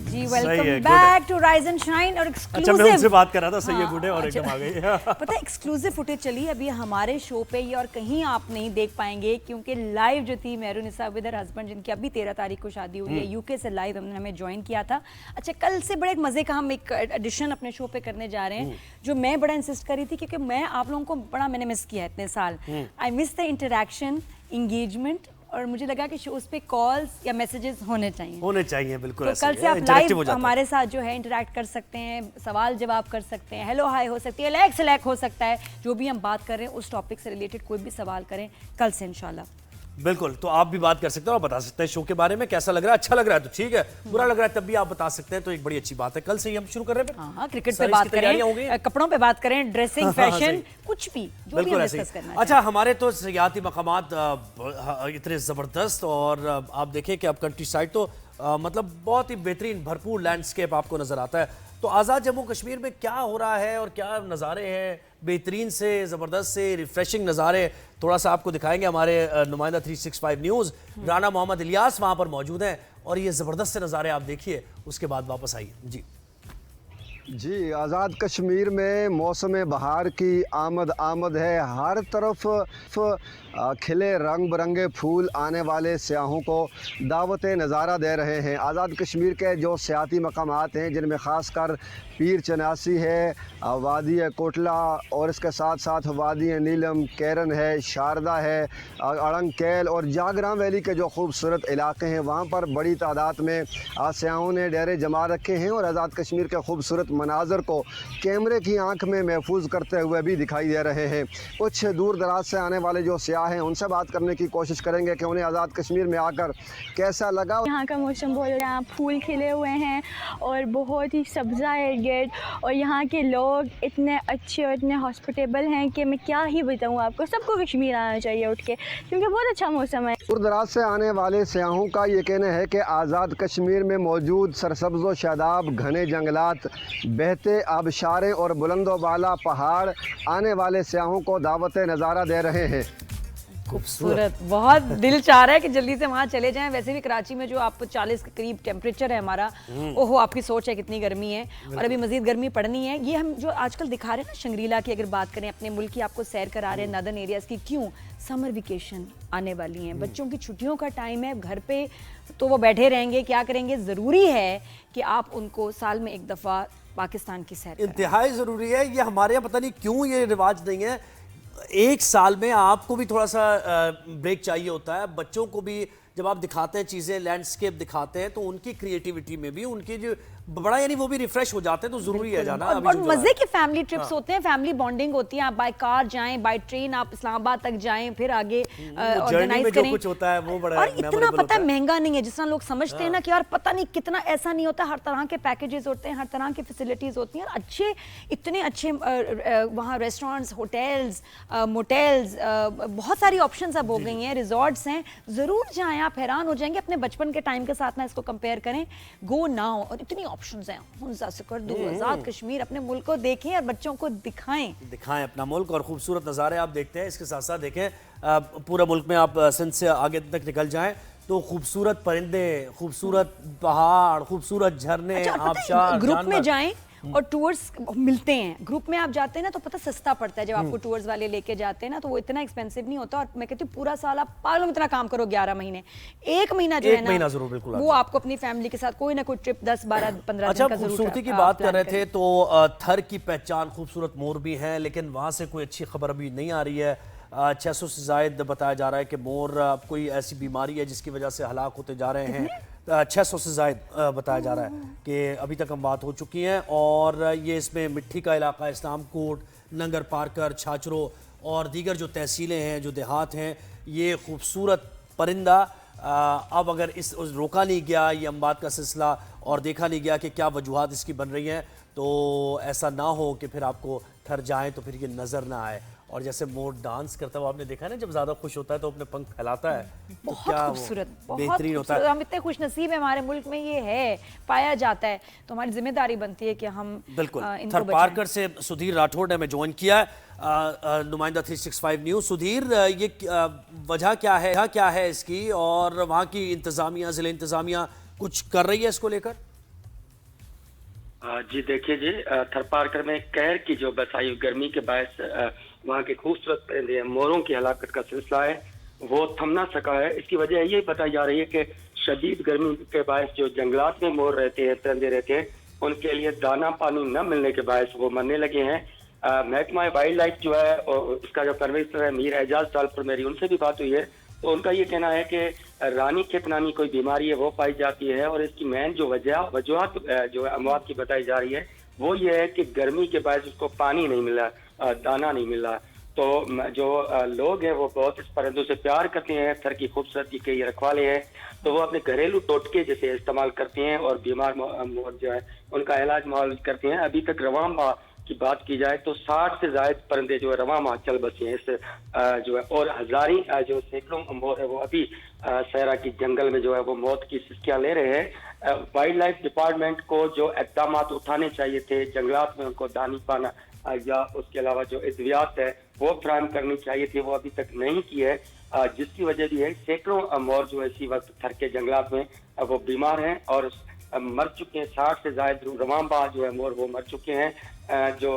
जी, welcome back to rise and shine. और अच्छा, मैं उनसे बात कर रहा था, सही है, गुड है, और अच्छा। एकदम आ गई। पता है एक्सक्लूसिव फुटेज चली अभी हमारे शो पे, ये और कहीं आप नहीं देख पाएंगे, क्योंकि लाइव जो थी मेहरू निसा विद हर हस्बैंड, जिनकी अभी 13 तारीख को शादी हुई है, यूके से लाइव हमें ज्वाइन किया था। अच्छा, कल से बड़े मजे का हम एक एडिशन अपने शो पे करने जा रहे हैं, जो मैं बड़ा इंसिस्ट कर रही थी, क्योंकि मैं आप लोगों को बड़ा मैंने मिस किया है इतने साल। I miss the interaction, engagement, और मुझे लगा कि शोज पे कॉल्स या मैसेजेस होने चाहिए। बिल्कुल। तो कल से आप लाइव हमारे साथ जो है इंटरेक्ट कर सकते हैं, सवाल जवाब कर सकते हैं, हेलो हाय हो सकती है, लैक से लैक हो सकता है, जो भी हम बात कर रहे हैं उस टॉपिक से रिलेटेड कोई भी सवाल करें कल से इंशाल्लाह। बिल्कुल, तो आप भी बात कर सकते हैं और बता सकते हैं शो के बारे में, कैसा लग रहा है, अच्छा लग रहा है तो ठीक है, बुरा लग रहा है तब भी आप बता सकते हैं, तो एक बड़ी अच्छी बात है। कल से ही हम शुरू कर रहे हैं। हाँ, क्रिकेट पे बात करें, कपड़ों पे बात करें, ड्रेसिंग, फैशन, कुछ भी जो भी हम डिस्कस करना। अच्छा, हमारे तो सयाहती मकामात इतने ज़बरदस्त, और आप देखें कि अब कंट्री साइड तो मतलब बहुत ही बेहतरीन भरपूर लैंडस्केप आपको नज़र आता है। तो आज़ाद जम्मू कश्मीर में क्या हो रहा है और क्या नज़ारे हैं, बेहतरीन से, ज़बरदस्त से, रिफ्रेशिंग नज़ारे थोड़ा सा आपको दिखाएंगे। हमारे नुमाइंदा 365 न्यूज़ राना मोहम्मद इलियास वहाँ पर मौजूद हैं, और ये ज़बरदस्त से नज़ारे आप देखिए, उसके बाद वापस आइए। जी, आज़ाद कश्मीर में मौसम बहार की आमद है। हर तरफ खिले रंग बिरंगे फूल आने वाले सयाहों को दावत नज़ारा दे रहे हैं। आज़ाद कश्मीर के जो सियाती मकामात हैं, जिनमें ख़ासकर पीर चनासी है, वादी कोटला, और इसके साथ साथ वादी नीलम, कैरन है, शारदा है, अड़ंग कैल और जागराम वैली के जो खूबसूरत इलाके हैं, वहाँ पर बड़ी तादाद में सयाहों ने डेरे जमा रखे हैं और आज़ाद कश्मीर के खूबसूरत मनाजर को कैमरे की आंख में महफूज करते हुए भी दिखाई दे रहे हैं। कुछ दूर दराज से आने वाले जो सयाह आए हैं उनसे बात करने की कोशिश करेंगे कि उन्हें आज़ाद कश्मीर में आकर कैसा लगा। यहाँ का मौसम बहुत, यहाँ फूल खिले हुए हैं और बहुत ही सब्ज़ा है गेट, और यहाँ के लोग इतने अच्छे और इतने हॉस्पिटेबल हैं कि मैं क्या ही बताऊँ आपको। सबको कश्मीर आना चाहिए उठ के, क्योंकि बहुत अच्छा मौसम है। दूर दराज से आने वाले सयाहों का ये कहना है कि आज़ाद कश्मीर में मौजूद सरसब्ज़ व शादाब घने जंगलात, बहते आबशारें और बुलंदोबाला पहाड़ आने वाले सयाहों को दावत नज़ारा दे रहे हैं। खूबसूरत, बहुत दिल चाह रहा है कि जल्दी से वहाँ चले जाएं। वैसे भी कराची में जो आप 40 के करीब टेम्परेचर है हमारा, ओहो आपकी सोच है कितनी गर्मी है, और अभी मजीद गर्मी पड़नी है। ये हम जो आजकल दिखा रहे हैं ना शंग्रीला की, अगर बात करें अपने मुल्क की, आपको सैर करा रहे हैं नदर्न एरियाज़ की। क्यों? समर वेकेशन आने वाली हैं, बच्चों की छुट्टियों का टाइम है, घर पे तो वो बैठे रहेंगे, क्या करेंगे? ज़रूरी है कि आप उनको साल में एक दफ़ा पाकिस्तान की सैर, इंतहाई ज़रूरी है। ये हमारे यहाँ पता नहीं क्यों ये रिवाज नहीं है। एक साल में आपको भी थोड़ा सा ब्रेक चाहिए होता है। बच्चों को भी जब आप दिखाते हैं चीज़ें, लैंडस्केप दिखाते हैं, तो उनकी क्रिएटिविटी में भी, उनकी जो बड़ा यानी वो भी रिफ्रेश हो जाते हैं, तो जरूरी है जाना। और मजे की फैमिली ट्रिप्स होते हैं, फैमिली बॉन्डिंग होती है। आप बाय कार जाएं, बाय ट्रेन आप इस्लामाबाद तक जाएं, फिर आगे ऑर्गेनाइज करें। कुछ होता है वो बड़ा, और इतना पता है महंगा नहीं है जितना लोग समझते हैं ना कि यार पता नहीं कितना, ऐसा नहीं होता। हर तरह के पैकेजेस होते हैं, हर तरह की फैसिलिटीज होती हैं, अच्छे, इतने अच्छे वहाँ रेस्टोरेंट्स, होटल्स, मोटेल्स, बहुत सारी ऑप्शंस अब हो गई हैं, रिजॉर्ट्स हैं। जरूर जाएं, आप हैरान हो जाएंगे अपने बचपन के टाइम के साथ ना इसको कंपेयर करें। गो नाउ, और इतनी ऑप्शंस हैं। हुंजा से कर दो, आजाद कश्मीर, अपने मुल्क को देखें और बच्चों को दिखाएं अपना मुल्क। और खूबसूरत नज़ारे आप देखते हैं, इसके साथ साथ देखें पूरा मुल्क में आप सिंध से आगे तक निकल जाएं तो खूबसूरत परिंदे, खूबसूरत पहाड़, खूबसूरत झरने, आबशार। ग्रुप में जाएं और टूर्स मिलते हैं, ग्रुप में आप जाते हैं ना तो पता सस्ता पड़ता है। जब आपको टूर्स वाले लेके जाते हैं ना तो वो इतना एक्सपेंसिव नहीं होता। और मैं कहती हूँ पूरा साल आप पागलों इतना काम करो, 11 महीने, एक महीना जो है ना जरूर बिल्कुल वो आपको अपनी फैमिली के साथ कोई ना कोई ट्रिप 10, 12, 15 अच्छा, दिन का जरूर। खूबसूरती की बात कर रहे थे तो थर की पहचान खूबसूरत मोर भी हैं, लेकिन वहाँ से कोई अच्छी खबर अभी नहीं आ रही है। 600 से जायद बताया जा रहा है कि मोर कोई ऐसी बीमारी है जिसकी वजह से हलाक होते जा रहे हैं। 600 से जायद बताया जा रहा है कि अभी तक हम बात हो चुकी हैं। और ये इसमें मिट्टी का इलाका, इस्लाम कोट, नंगर पार्कर, छाछरो और दीगर जो तहसीलें हैं, जो देहात हैं, ये खूबसूरत परिंदा अब अगर इस रोका नहीं गया ये अम्बात का सिलसिला और देखा नहीं गया कि क्या वजूहात इसकी बन रही हैं, तो ऐसा ना हो कि फिर आपको थर जाएँ तो फिर ये नज़र ना आए। और जैसे मोर डांस करता हुआ आपने देखा है ना, जब ज्यादा खुश होता है तो अपने पंख फैलाता है, तो क्या खूबसूरत, बेहतरीन होता है। हम इतने खुश नसीब है, हमारे मुल्क में ये है, पाया जाता है, तो हमारी जिम्मेदारी बनती है कि हम बिल्कुल। थर पार्कर से सुधीर राठौड़ ने हमें ज्वाइन किया है, नुमाइंदा 365 न्यूज़। सुधीर, ये वजह क्या है इसकी, और वहाँ की इंतजामिया, जिले इंतजामिया कुछ कर रही है इसको लेकर? जी देखिए जी, थर पार्कर में कहर की जो बरसाई गर्मी के बायस वहाँ के खूबसूरत परिंदे मोरों की हलाकत का सिलसिला है वो थम ना सका है। इसकी वजह यही बताई जा रही है कि शदीद गर्मी के बायस जो जंगलात में मोर रहते हैं, परिंदे रहते हैं, उनके लिए दाना पानी न मिलने के बायस वो मरने लगे हैं। महकमा वाइल्ड लाइफ जो है उसका जो परवेज़र है मीर एजाज साल पर मेरी उनसे भी बात हुई है, तो उनका ये कहना है कि रानी खेत नामी कोई बीमारी है वो पाई जाती है, और इसकी मेन जो वजूहत जो अमवात की बताई जा रही है वो ये है कि गर्मी के बायस उसको पानी नहीं मिला, दाना नहीं मिला। तो जो लोग हैं वो बहुत इस परिंदों से प्यार करते हैं, थर की खूबसूरती के ये रखवाले हैं, तो वो अपने घरेलू टोटके जैसे इस्तेमाल करते हैं और बीमार मोर जो है उनका इलाज मुआवज करते हैं। अभी तक रवामा की बात की जाए तो 60 से जायद परिंदे जो है रवामा चल बसे हैं इस जो है, और हजारी जो सैकड़ों मोर है वो अभी सहरा की जंगल में जो है वो मौत की सिस्कियां ले रहे हैं। वाइल्ड लाइफ डिपार्टमेंट को जो इक़दाम उठाने चाहिए थे, जंगलात में उनको दानी पाना या उसके अलावा जो अद्वियात है वो फराहम करनी चाहिए थी, वो अभी तक नहीं की है, जिसकी वजह भी है सैकड़ों मोर जो है इसी वक्त थर के जंगलात में वो बीमार हैं और मर चुके हैं। 60 से जायद रवामा जो है मोर वो मर चुके हैं। जो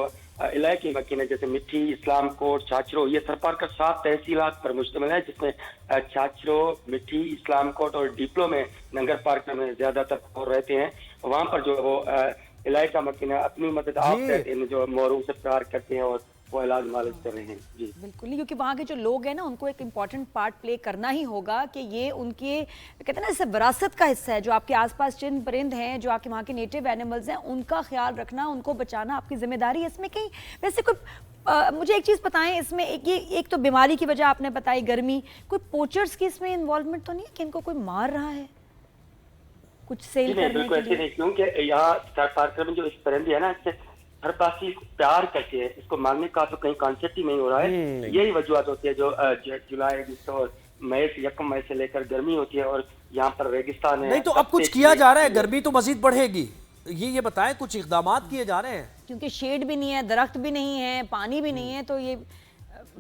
इलाके मकीन है जैसे मिट्टी, इस्लाम कोट, छाछरो, ये थर पार्कर 7 तहसीलात पर मुश्तमिल है, जिसमें छाछरो, मिट्टी, इस्लाम कोट और डिप्लो में नंगर पार्कर में ज्यादातर मोर रहते हैं। वहाँ पर जो वो इलाका मकीन अपनी मदद आप करते हैं, जो मोरों से प्यार करते हैं और वो इलाज मालिश कर रहे हैं। जी बिल्कुल नहीं, क्योंकि वहाँ के जो लोग हैं ना उनको एक इम्पॉर्टेंट पार्ट प्ले करना ही होगा कि ये उनके कहते हैं ना जैसे विरासत का हिस्सा है। जो आपके आसपास चिन परिंद हैं, जो आपके वहाँ के नेटिव एनिमल्स हैं, उनका ख्याल रखना, उनको बचाना आपकी जिम्मेदारी है। इसमें कहीं वैसे कोई मुझे एक चीज़ बताएं इसमें, एक तो बीमारी की वजह आपने बताई, गर्मी, कोई पोचर्स की इसमें इन्वॉल्वमेंट तो नहीं है कि इनको कोई मार रहा है कुछ सेल करने बिल्कुल के ऐसे लिए? नहीं, क्योंकि यहाँ थर्ड पार्कर में जो इस परिंदे है ना, इससे हर पासी प्यार करते हैं, इसको मारने का तो कहीं कॉन्सेप्ट ही नहीं हो रहा है। यही वजूहत होती है जो जुलाई अगस्त और मई से 1 मई से लेकर गर्मी होती है और यहाँ पर रेगिस्तान है। नहीं तो अब कुछ किया जा रहा है, गर्मी तो मजीद बढ़ेगी, ये बताएं, कुछ इकदामात किए जा रहे हैं? क्योंकि शेड भी नहीं है, दरख्त भी नहीं है, पानी भी नहीं है, तो ये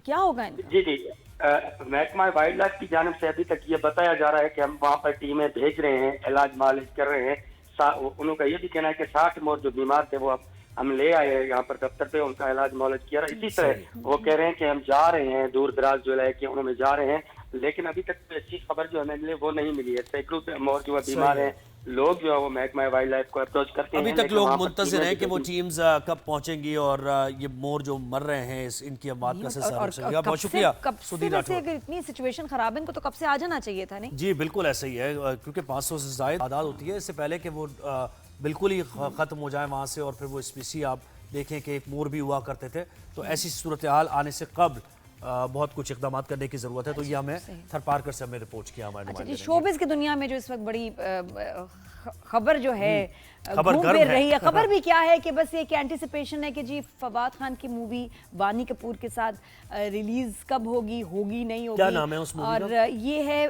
क्या होगा? जी जी, महकमा वाइल्ड लाइफ की जानिब से अभी तक ये बताया जा रहा है कि हम वहाँ पर टीमें भेज रहे हैं, इलाज मालिज कर रहे हैं। उनका ये भी कहना है कि 60 मोर जो बीमार थे वो हम ले आए हैं यहाँ पर दफ्तर पे, उनका इलाज मालिज किया रहा है। इसी तरह वो कह रहे हैं कि हम जा रहे हैं दूर दराज जो इलाके उनमें जा रहे हैं, लेकिन अभी तक अच्छी खबर जो हमें मिली वो नहीं मिली है। सैकड़ों मोर जो बीमार हैं, लोग जो है वो महकमा वाइल्ड लाइफ को अप्रोच करते हैं। अभी तक लोग मुंतज़िर हैं कि वो टीम्स कब पहुंचेंगी और ये मोर जो मर रहे हैं इनकी अमवात का सिलसिला चलेगा। बहुत शुक्रिया सुधीर राठौर। अगर इतनी सिचुएशन खराब है, इनको तो कब से आ जाना चाहिए था, नहीं? जी बिल्कुल ऐसा ही है, क्योंकि 500 से ज़ायद तादाद होती है, इससे पहले कि वो बिल्कुल ही ख़त्म हो जाए वहाँ से और फिर वो स्पीसी आप देखें कि एक मोर भी हुआ करते थे, तो ऐसी सूरत हाल आने से कब्ल बहुत कुछ इकदाम करने की जरूरत है। तो ये हमें थरपारकर से हमें रिपोर्ट किया हमारे नुमाइंदे ने। शोबिज़ की दुनिया में जो इस वक्त बड़ी खबर जो है खबर घूम गर्म फिर है। रही है, खबर भी क्या है कि बस एक एंटिसिपेशन है कि जी फवाद खान की मूवी वानी कपूर के साथ रिलीज कब होगी नहीं होगी। क्या नाम है उस मूवी और का? ये है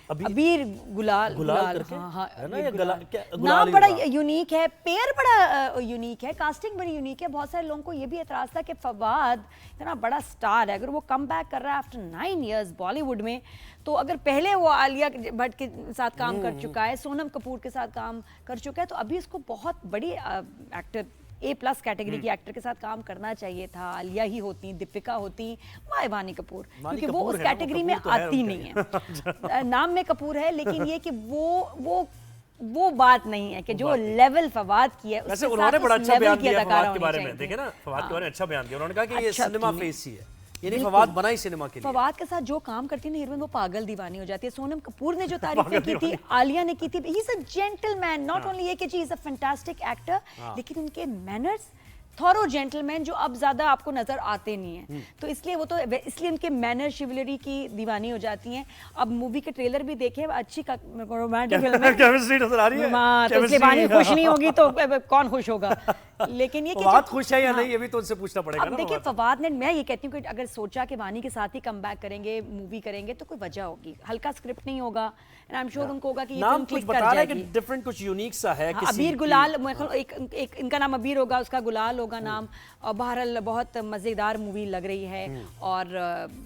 अबीर गुलाल करके? हाँ, है ना, ये गुलाल नाम बड़ा ही यूनिक है, पेयर बड़ा यूनिक है, कास्टिंग बड़ी यूनिक है। बहुत सारे लोगों को ये भी एतराज था कि फवाद इतना बड़ा स्टार है, अगर वो कम बैक कर रहा है आफ्टर 9 years बॉलीवुड में, तो अगर पहले वो आलिया भट्ट के साथ काम कर चुका है, सोनम कपूर के साथ काम कर चुका है, तो अभी इसको बहुत बड़ी एक्टर A+ कैटेगरी की एक्टर के साथ काम करना चाहिए था। आलिया ही होती, दीपिका होती, वाई वानी कपूर, क्योंकि वो उस कैटेगरी में आती नहीं है। नाम में कपूर है, लेकिन ये कि वो बात नहीं है कि जो लेवल फवाद की है, वैसे उन्होंने बड़ा अच्छा बयान दिया फवाद के बारे में, देखे ना, फवाद के बारे में अच्छा बयान दिया उन्होंने, कहा कि ये सिनेमा फेस ही है, यानी फवाद बना ही सिनेमा के लिए। फवाद के साथ जो काम करती है ना हीरोइन, वो पागल दीवानी हो जाती है। सोनम कपूर ने जो तारीफें की थी, आलिया ने की थी, he is a gentleman, not only ये कि जी इज अ फैंटास्टिक एक्टर, लेकिन उनके मैनर्स थॉरो जेंटलमैन जो अब ज्यादा आपको नजर आते नहीं है, तो इसलिए वो तो इसलिए उनके मैनर शिवलरी की दीवानी हो जाती हैं। अब मूवी के ट्रेलर भी देखे, अच्छी रोमांटिक फिल्म है, केमिस्ट्री नजर आ रही है, तो इसलिए वानी खुश नहीं होगी तो कौन खुश होगा? लेकिन ये फवाद खुश है या नहीं, ये भी तो उनसे पूछना पड़ेगा ना। देखिए फवाद ने, मैं ये कहती हूँ कि अगर सोचा कि वानी के साथ ही कम बैक करेंगे, मूवी करेंगे, तो कोई वजह होगी, हल्का स्क्रिप्ट नहीं होगा, एंड आई एम श्योर उनको होगा कि ये फिल्म क्लिक कर जाएगी। डिफरेंट कुछ यूनिक सा है। अबीर गुलाल, एक इनका नाम अबीर होगा, उसका गुलाल होगा नाम, और बहरहाल बहुत मजेदार मूवी लग रही है और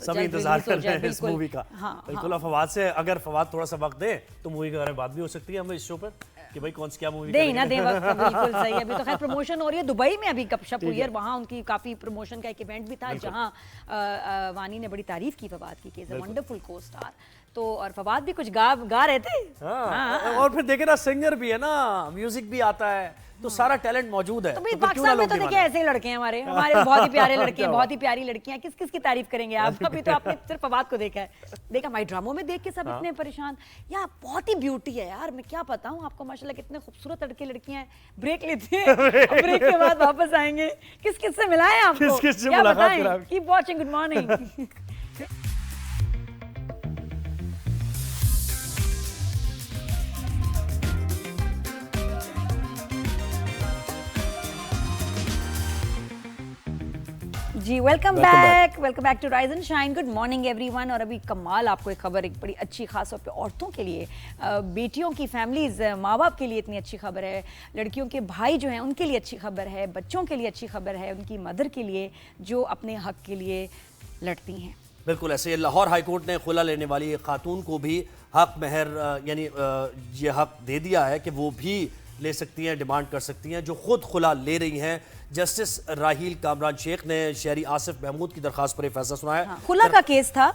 सभी इंतजार कर रहे हैं इस मूवी का। हाँ, बिल्कुल, फवाद से अगर फवाद थोड़ा सा वक्त दे तो मूवी के बारे में बात भी हो सकती है हमें इस शो पर कि भाई कौन सी क्या मूवी दे ना दे वक्त, बिल्कुल सही। अभी तो खैर प्रमोशन हो रही है, दुबई में अभी गपशप हुई है, वहाँ उनकी काफी प्रमोशन का एक इवेंट भी था, जहाँ वानी ने बड़ी तारीफ की फवाद की, इज अ वंडरफुल को स्टार। तो और फवाद भी कुछ गा रहे थे। और फिर देखे ना, सिंगर भी है ना, म्यूजिक भी आता है, तो सारा टैलेंट मौजूद है। तो भाई पाकिस्तान में तो देखिए ऐसे ही लड़के हैं, हमारे बहुत ही प्यारे लड़के हैं, बहुत ही प्यारी लड़कियां, किस किस की तारीफ करेंगे आप? अभी तो आपने सिर्फ फवाद को देखा है, देखा माई ड्रामो में देख के सब इतने परेशान। यार बहुत ही ब्यूटी है यार, मैं क्या बताऊं आपको, माशाल्लाह कितने खूबसूरत लड़के लड़कियां हैं। ब्रेक लेते हैं, ब्रेक के बाद वापस आएंगे। किस किस से मिला है आपको, क्या बताएं? Keep watching, good morning. जी welcome back to rise and shine. Good morning everyone. और अभी कमाल आपको एक खबर, एक बड़ी अच्छी खास तौर पे औरतों के लिए, बेटियों की फैमिलीज, माँ बाप के लिए इतनी अच्छी खबर है, लड़कियों के भाई जो हैं उनके लिए अच्छी खबर है, बच्चों के लिए अच्छी खबर है, उनकी मदर के लिए जो अपने हक के लिए लड़ती हैं। बिल्कुल ऐसे लाहौर हाईकोर्ट ने खुला लेने वाली एक खातून को भी हक महर यानी ये हक दे दिया है कि वो भी ले सकती हैं, डिमांड कर सकती हैं, जो खुद खुला ले रही हैं। जस्टिस राहील कामरान शेख ने शहरी आसिफ महमूद की दरखास्त पर फैसला सुनाया। हाँ, खुला का केस था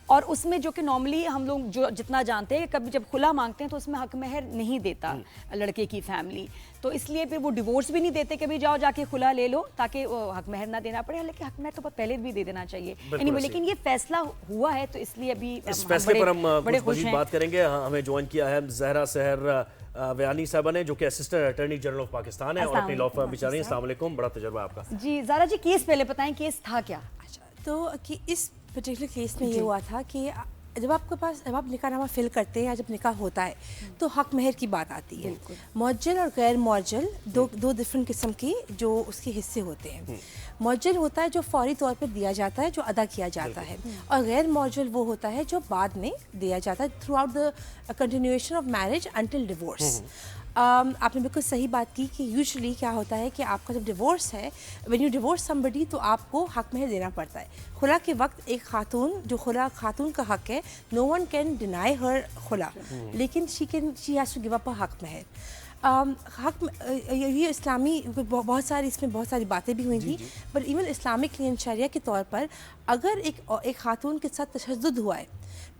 और उसमें जो कि नॉर्मली हम लोग जो जितना जानते हैं, कभी जब खुला मांगते हैं तो उसमें हक महर नहीं देता लड़के की फैमिली, तो इसलिए फिर वो डिवोर्स भी नहीं देते कि भाई जाओ जाके खुला ले लो ताकि हक महर ना देना पड़े। हालांकि हक महर तो पहले भी दे देना चाहिए एनीवे, लेकिन ये फैसला हुआ है तो इसलिए अभी इस फैसले पर हम बड़े खुश हैं। बात करेंगे। हमें ज्वाइन किया है जहरा सहर व्यानी साहबा ने, जो कि assistant attorney general of Pakistan है और अपनी लॉ फर्म भी चला रही है। अस्सलाम वालेकुम, बड़ा तजुर्बा आपका। जी ज़ारा जी, केस पहले बताएं, केस था क्या? अच्छा, तो कि इस पर्टिकुलर केस में ये हुआ था कि जब आपके पास, जब आप निकाहनामा फिल करते हैं या जब निकाह होता है तो हक महर की बात आती है। मुअज्जल और गैर मुअज्जल दो डिफरेंट किस्म की जो उसके हिस्से होते हैं। मुअज्जल होता है जो फौरी तौर पर दिया जाता है, जो अदा किया जाता है, और गैर मुअज्जल वो होता है जो बाद में दिया जाता है through out the continuation of marriage until divorce. आपने बिल्कुल सही बात की कि यूजुअली क्या होता है कि आपका जब डिवोर्स है, व्हेन यू डिवोर्स समबडी, तो आपको हक महर देना पड़ता है। खुला के वक्त एक खातून, जो खुला खातून का हक है, no one can deny her खुला, लेकिन she has to give up a हक महर। ये इस्लामी बहुत सारी बातें भी हुई थी, बट इवन इस्लामिक शरिया के तौर पर अगर एक खातून के साथ तशद्दुद हुआ है,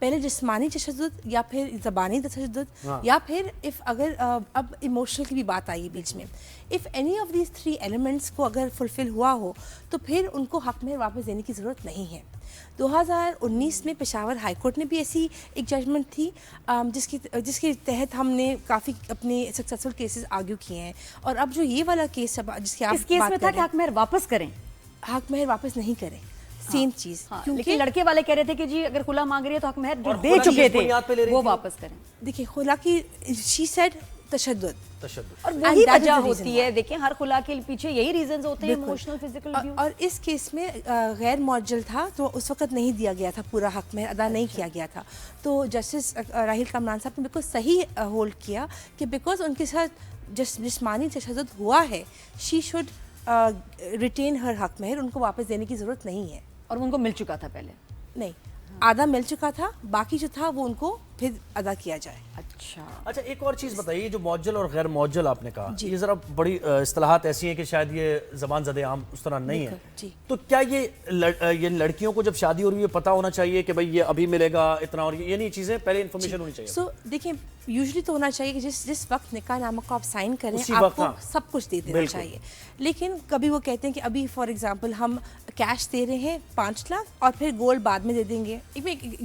पहले जिस्मानी तशद्दुद या फिर ज़बानी तशद्दुद या फिर अगर अब इमोशनल की भी बात आई है बीच में, if any of these 3 elements को अगर फुलफ़िल हुआ हो तो फिर उनको हक में वापस देने की ज़रूरत नहीं है। 2019 में पेशावर हाई कोर्ट ने भी ऐसी एक जजमेंट थी जिसके तहत हमने काफ़ी अपने सक्सेसफुल केसेस आर्ग्यू किए हैं। और अब जो ये वाला केस जिसकी आप इस केस में था कि हक महर वापस करें, हक महर वापस नहीं करें, सेम चीज। लेकिन लड़के वाले कह रहे थे कि जी अगर खुला मांग रही है तो हक महर जो दे चुके थे वो वापस करें। देखिए, खुला की शी सेड तशद्दुद, और वही वजह होती है। देखिए, हर खुला के पीछे यही रीजंस होते हैं, इमोशनल, फिजिकल अब्यूज। और इस केस में गैर मुअज्जल था तो उस वक्त नहीं दिया गया था, पूरा हक महर अदा नहीं किया गया था। तो जस्टिस राहिल कामरान साहब ने बिल्कुल सही होल्ड किया कि बिकॉज उनके साथ जिस्मानी तशद्दुद हुआ है, शी शुड रिटेन हर हक महर, उनको वापस देने की ज़रूरत नहीं है। और उनको मिल चुका था पहले? नहीं, आधा मिल चुका था, बाकी जो था वो उनको फिर अदा किया जाए। अच्छा, एक और चीज़ बताइए, जो मुअज्जल और गैर मुअज्जल आपने कहा, ये ज़रा बड़ी इस्तिलाहात ऐसी हैं कि शायद ये ज़बान ज़दे आम उस तरह नहीं है। तो क्या ये लड़कियों को जब शादी हो रही है पता होना चाहिए कि भाई ये अभी मिलेगा इतना, और ये नहीं चीज़ें पहले इन्फॉर्मेशन होनी चाहिए? सो देखिए, यूजुअली तो होना चाहिए कि जिस वक्त निकाहनामा को आप साइन करें आपको सब कुछ दे देना चाहिए। लेकिन कभी वो कहते हैं कि अभी फॉर एग्जांपल हम कैश दे रहे हैं 5 लाख और फिर गोल्ड बाद में दे देंगे,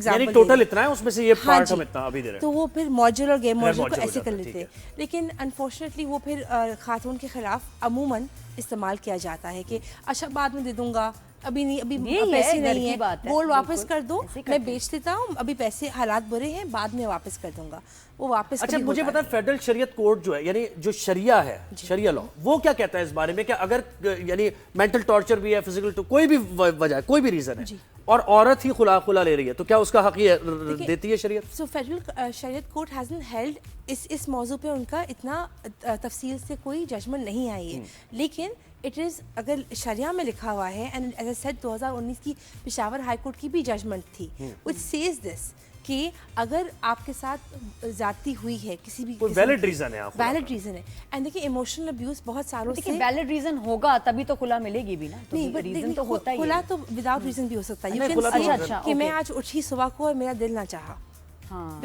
यानी टोटल इतना है, उसमें से ये पार्ट हम इतना अभी दे रहे हैं, तो वो फिर मौजूद और गैर मौजूद को ऐसे कर लेते हैं। लेकिन अनफॉर्चुनेटली वो फिर खातून के खिलाफ अमूमन इस्तेमाल किया जाता है कि अच्छा बाद में दे दूंगा, अभी नहीं, अभी पैसे नहीं है, गोल्ड वापस कर दो, मैं बेच देता हूँ, अभी पैसे हालात बुरे हैं, बाद में वापस कर दूंगा, वो वापस। अच्छा, मुझे पता है फेडरल शरीयत कोड जो है, यानी जो शरिया है, शरिया लॉ, वो क्या कहता है इस बारे में कि अगर यानी मेंटल टॉर्चर भी है, फिजिकल, कोई भी वजह है, कोई भी रीजन है, और औरत ही खुला ले रही है, तो क्या उसका हक ये देती है शरीयत? सो फेडरल शरीयत कोर्ट हैजंट हेल्ड इस मौजू पे उनका इतना तफसील से कोई जजमेंट नहीं आई है। लेकिन इट इज़, अगर शरिया में लिखा हुआ है, एंड एज आई सेड 2019 की पेशावर हाई कोर्ट की भी जजमेंट थी व्हिच सेज दिस कि अगर आपके साथ जाती हुई है किसी भी वैलिड रीजन है, वैलिड रीजन है, एंड देखिए इमोशनल अब्यूज बहुत सालों से, वैलिड रीजन होगा तभी तो खुला मिलेगी भी ना। नहीं, बट रीजन तो होता ही है, खुला तो विदाउट रीजन भी हो सकता है। यू कैन से कि मैं आज उठी सुबह को और मेरा दिल ना चाहा,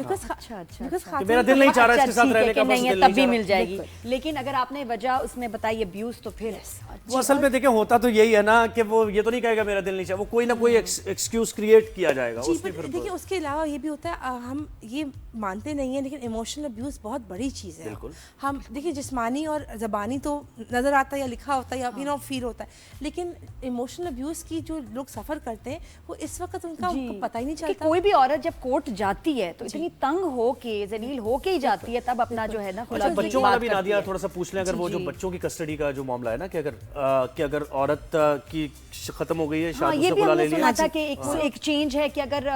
अच्छा, मेरा दिल नहीं चाह रहा इसके साथ रहने का, नहीं है तब भी मिल जाएगी। लेकिन अगर आपने वजह उसमें बताई अब्यूज, तो फिर वो असल में देखिए होता तो यही है ना कि वो ये तो नहीं कहेगा मेरा दिल नहीं चाहे, वो कोई ना कोई एक्सक्यूज क्रिएट किया जाएगा। देखिए, उसके अलावा ये भी होता है, हम ये मानते नहीं है, लेकिन इमोशनल अब्यूज बहुत बड़ी चीज़ है। हम देखिए, जिस्मानी और ज़बानी तो नज़र आता है या लिखा होता है या फील होता है, लेकिन इमोशनल अब्यूज की जो लोग सफ़र करते हैं वो इस वक्त उनको पता ही नहीं चलता। कोई भी औरत जब कोर्ट जाती है तो इतनी तंग हो के, जलील हो के ही जाती है, तब अपना जो है ना खुला। बच्चों वाला भी नादिया थोड़ा सा पूछ लें, अगर वो जो बच्चों की कस्टडी का जो मामला है ना, कि अगर औरत की खत्म हो गई है शादी, ये भी हमने सुना था कि एक चेंज है कि अगर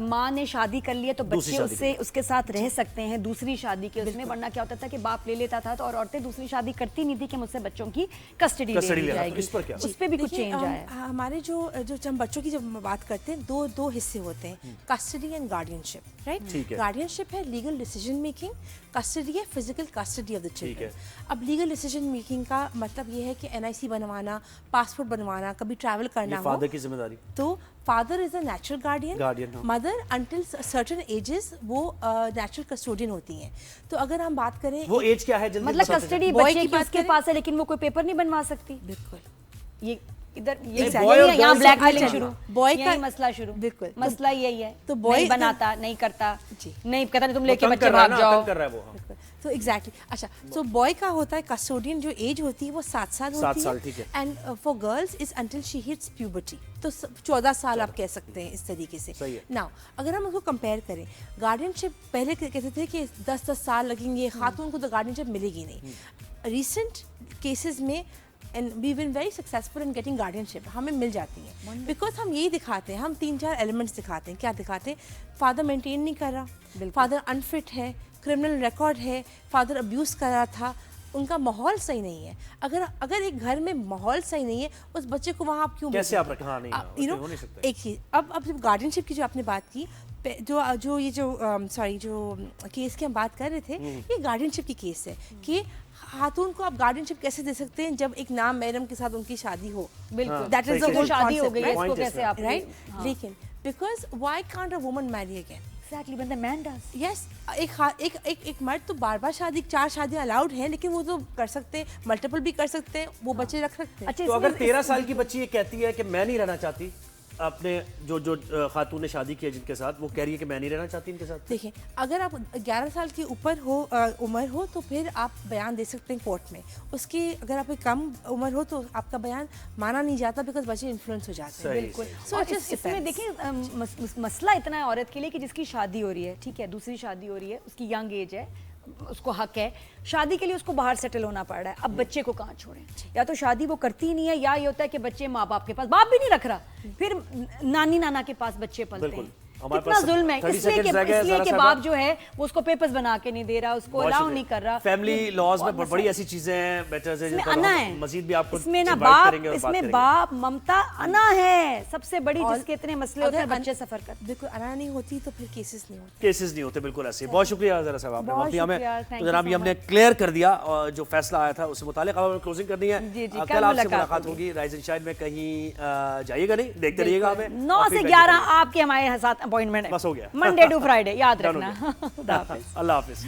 माँ ने शादी कर लिया तो बच्चे उसके साथ रह सकते हैं दूसरी शादी के उसमें, वरना क्या होता था कि बाप ले लेता था, तो और औरतें दूसरी शादी करती नहीं थी कि मुझसे बच्चों की कस्टडी ले ली जाएगी। उस पर भी कुछ चेंज आया। हमारे जो हम बच्चों की जब बात करते हैं, दो हिस्से होते हैं, custody and guardianship, right? Guardianship है लीगल डिसीजन मेकिंग, कस्टडी है physical custody of the children. अब लीगल डिसीजन मेकिंग का मतलब ये है कि NIC बनवाना, पासपोर्ट बनवाना, कभी ट्रैवल करना हो, फादर की जिम्मेदारी। तो father is a natural guardian, mother until certain ages वो नेचुरल कस्टोडियन होती हैं। तो अगर हम बात करें, वो एज क्या है? मतलब कस्टडी बच्चे की उसके पास है, लेकिन वो कोई पेपर नहीं बनवा सकती। बिल्कुल, ये इधर Exactly. boy और यहाँ girls ब्लैकमेलिंग अच्छा, शुरू, boy का- यही मसला शुरू, बिल्कुल। मसला यही है, तो boy नहीं का- बनाता, नहीं करता, जी। नहीं कहता नहीं तुम वो लेके तंग बच्चे कर रहा है भाग ना, जाओ। तंग कर रहा है वो, हाँ। तो एग्जैक्टली अच्छा सो बॉय का होता है कस्टोडियन जो एज होती है वो 7 साल होती 7 साल, ठीक है। And for girls is until she hits puberty तो 14 साल आप कह सकते हैं इस तरीके से। सही है। नाउ अगर हम उसको कंपेयर करें गार्डियनशिप पहले कहते थे कि 10-10 साल लगेंगे खातून को तो गार्डियनशिप मिलेगी नहीं। रिसेंट केसेस में and we been very successful in getting guardianship हमें मिल जाती है बिकॉज हम यही दिखाते हैं हम 3-4 एलिमेंट्स दिखाते हैं। क्या दिखाते हैं? फादर मेंटेन नहीं कर रहा, फादर अनफिट है, क्रिमिनल रिकॉर्ड है, फादर अब्यूज़ कर रहा था, उनका माहौल सही नहीं है। अगर एक घर में माहौल सही नहीं है उस बच्चे को वहाँ आप क्यों कैसे आप रखें? हाँ, नहीं, यू हो नो नहीं सकता। एक चीज़ अब जब गार्डियनशिप की जो आपने बात की जो केस की हम बात कर रहे थे ये गार्डियनशिप की केस है कि खातून को आप गार्डियनशिप कैसे दे सकते हैं जब एक नाम मैडम के साथ उनकी शादी हो। बिल्कुल, दैट इज द शादी हो गई है, Point इसको is कैसे that. आप राइट लेकिन because why can't a woman marry again? Exactly when the man does. Yes एक मर्द तो बार शादी 4 शादियां अलाउड हैं लेकिन वो तो कर सकते हैं मल्टीपल भी कर सकते हैं वो बच्चे रख सकते हैं। अच्छा तो अगर 13 साल की बच्ची ये कहती है कि मैं नहीं रहना चाहती अपने जो खातून ने शादी की है जिनके साथ, वो कह रही है कि मैं नहीं रहना चाहती इनके साथ, देखिए अगर आप 11 साल के ऊपर हो उम्र हो तो फिर आप बयान दे सकते हैं कोर्ट में। उसकी अगर आप कम उम्र हो तो आपका बयान माना नहीं जाता बिकॉज बच्चे इन्फ्लुएंस हो जाते हैं। बिल्कुल। So और it just इसमें depends. देखिए मसला इतना है औरत के लिए कि जिसकी शादी हो रही है, ठीक है, दूसरी शादी हो रही है, उसकी यंग एज है, उसको हक है शादी के लिए, उसको बाहर सेटल होना पड़ रहा है। अब बच्चे को कहाँ छोड़ें? या तो शादी वो करती ही नहीं है या ये होता है कि बच्चे माँ बाप के पास, बाप भी नहीं रख रहा, फिर नानी नाना के पास बच्चे पलते हैं। कितना जुल्म है, इसलिए कि बाप जो है वो उसको पेपर्स बना के नहीं दे रहा, उसको अलाउ नहीं कर रहा। फैमिली लॉज में बड़ी ऐसी चीजें हैं बेटर से मजीद भी आपको इसमें ना बाप ममता अना है सबसे बड़ी, जिसके इतने मसले होते हैं, बच्चे सफर करते। बिल्कुल अना नहीं होती तो फिर केसेस नहीं होते। बिल्कुल ऐसे। बहुत शुक्रिया जरा साहब आपने वक्त दिया हमें, जनाब ये हमने क्लियर कर दिया और जो फैसला आया था उससे मुतालिक अब हमें क्लोजिंग करनी है। कल आपसे मुलाकात होगी राइज एंड शाइन में, कहीं जाइएगा नहीं, देखते रहिएगा हमें। 9 से 11 आपके हमारे साथ अपॉइंटमेंट है, बस हो गया, मंडे टू फ्राइडे, याद रखना। अल्लाह हाफिज।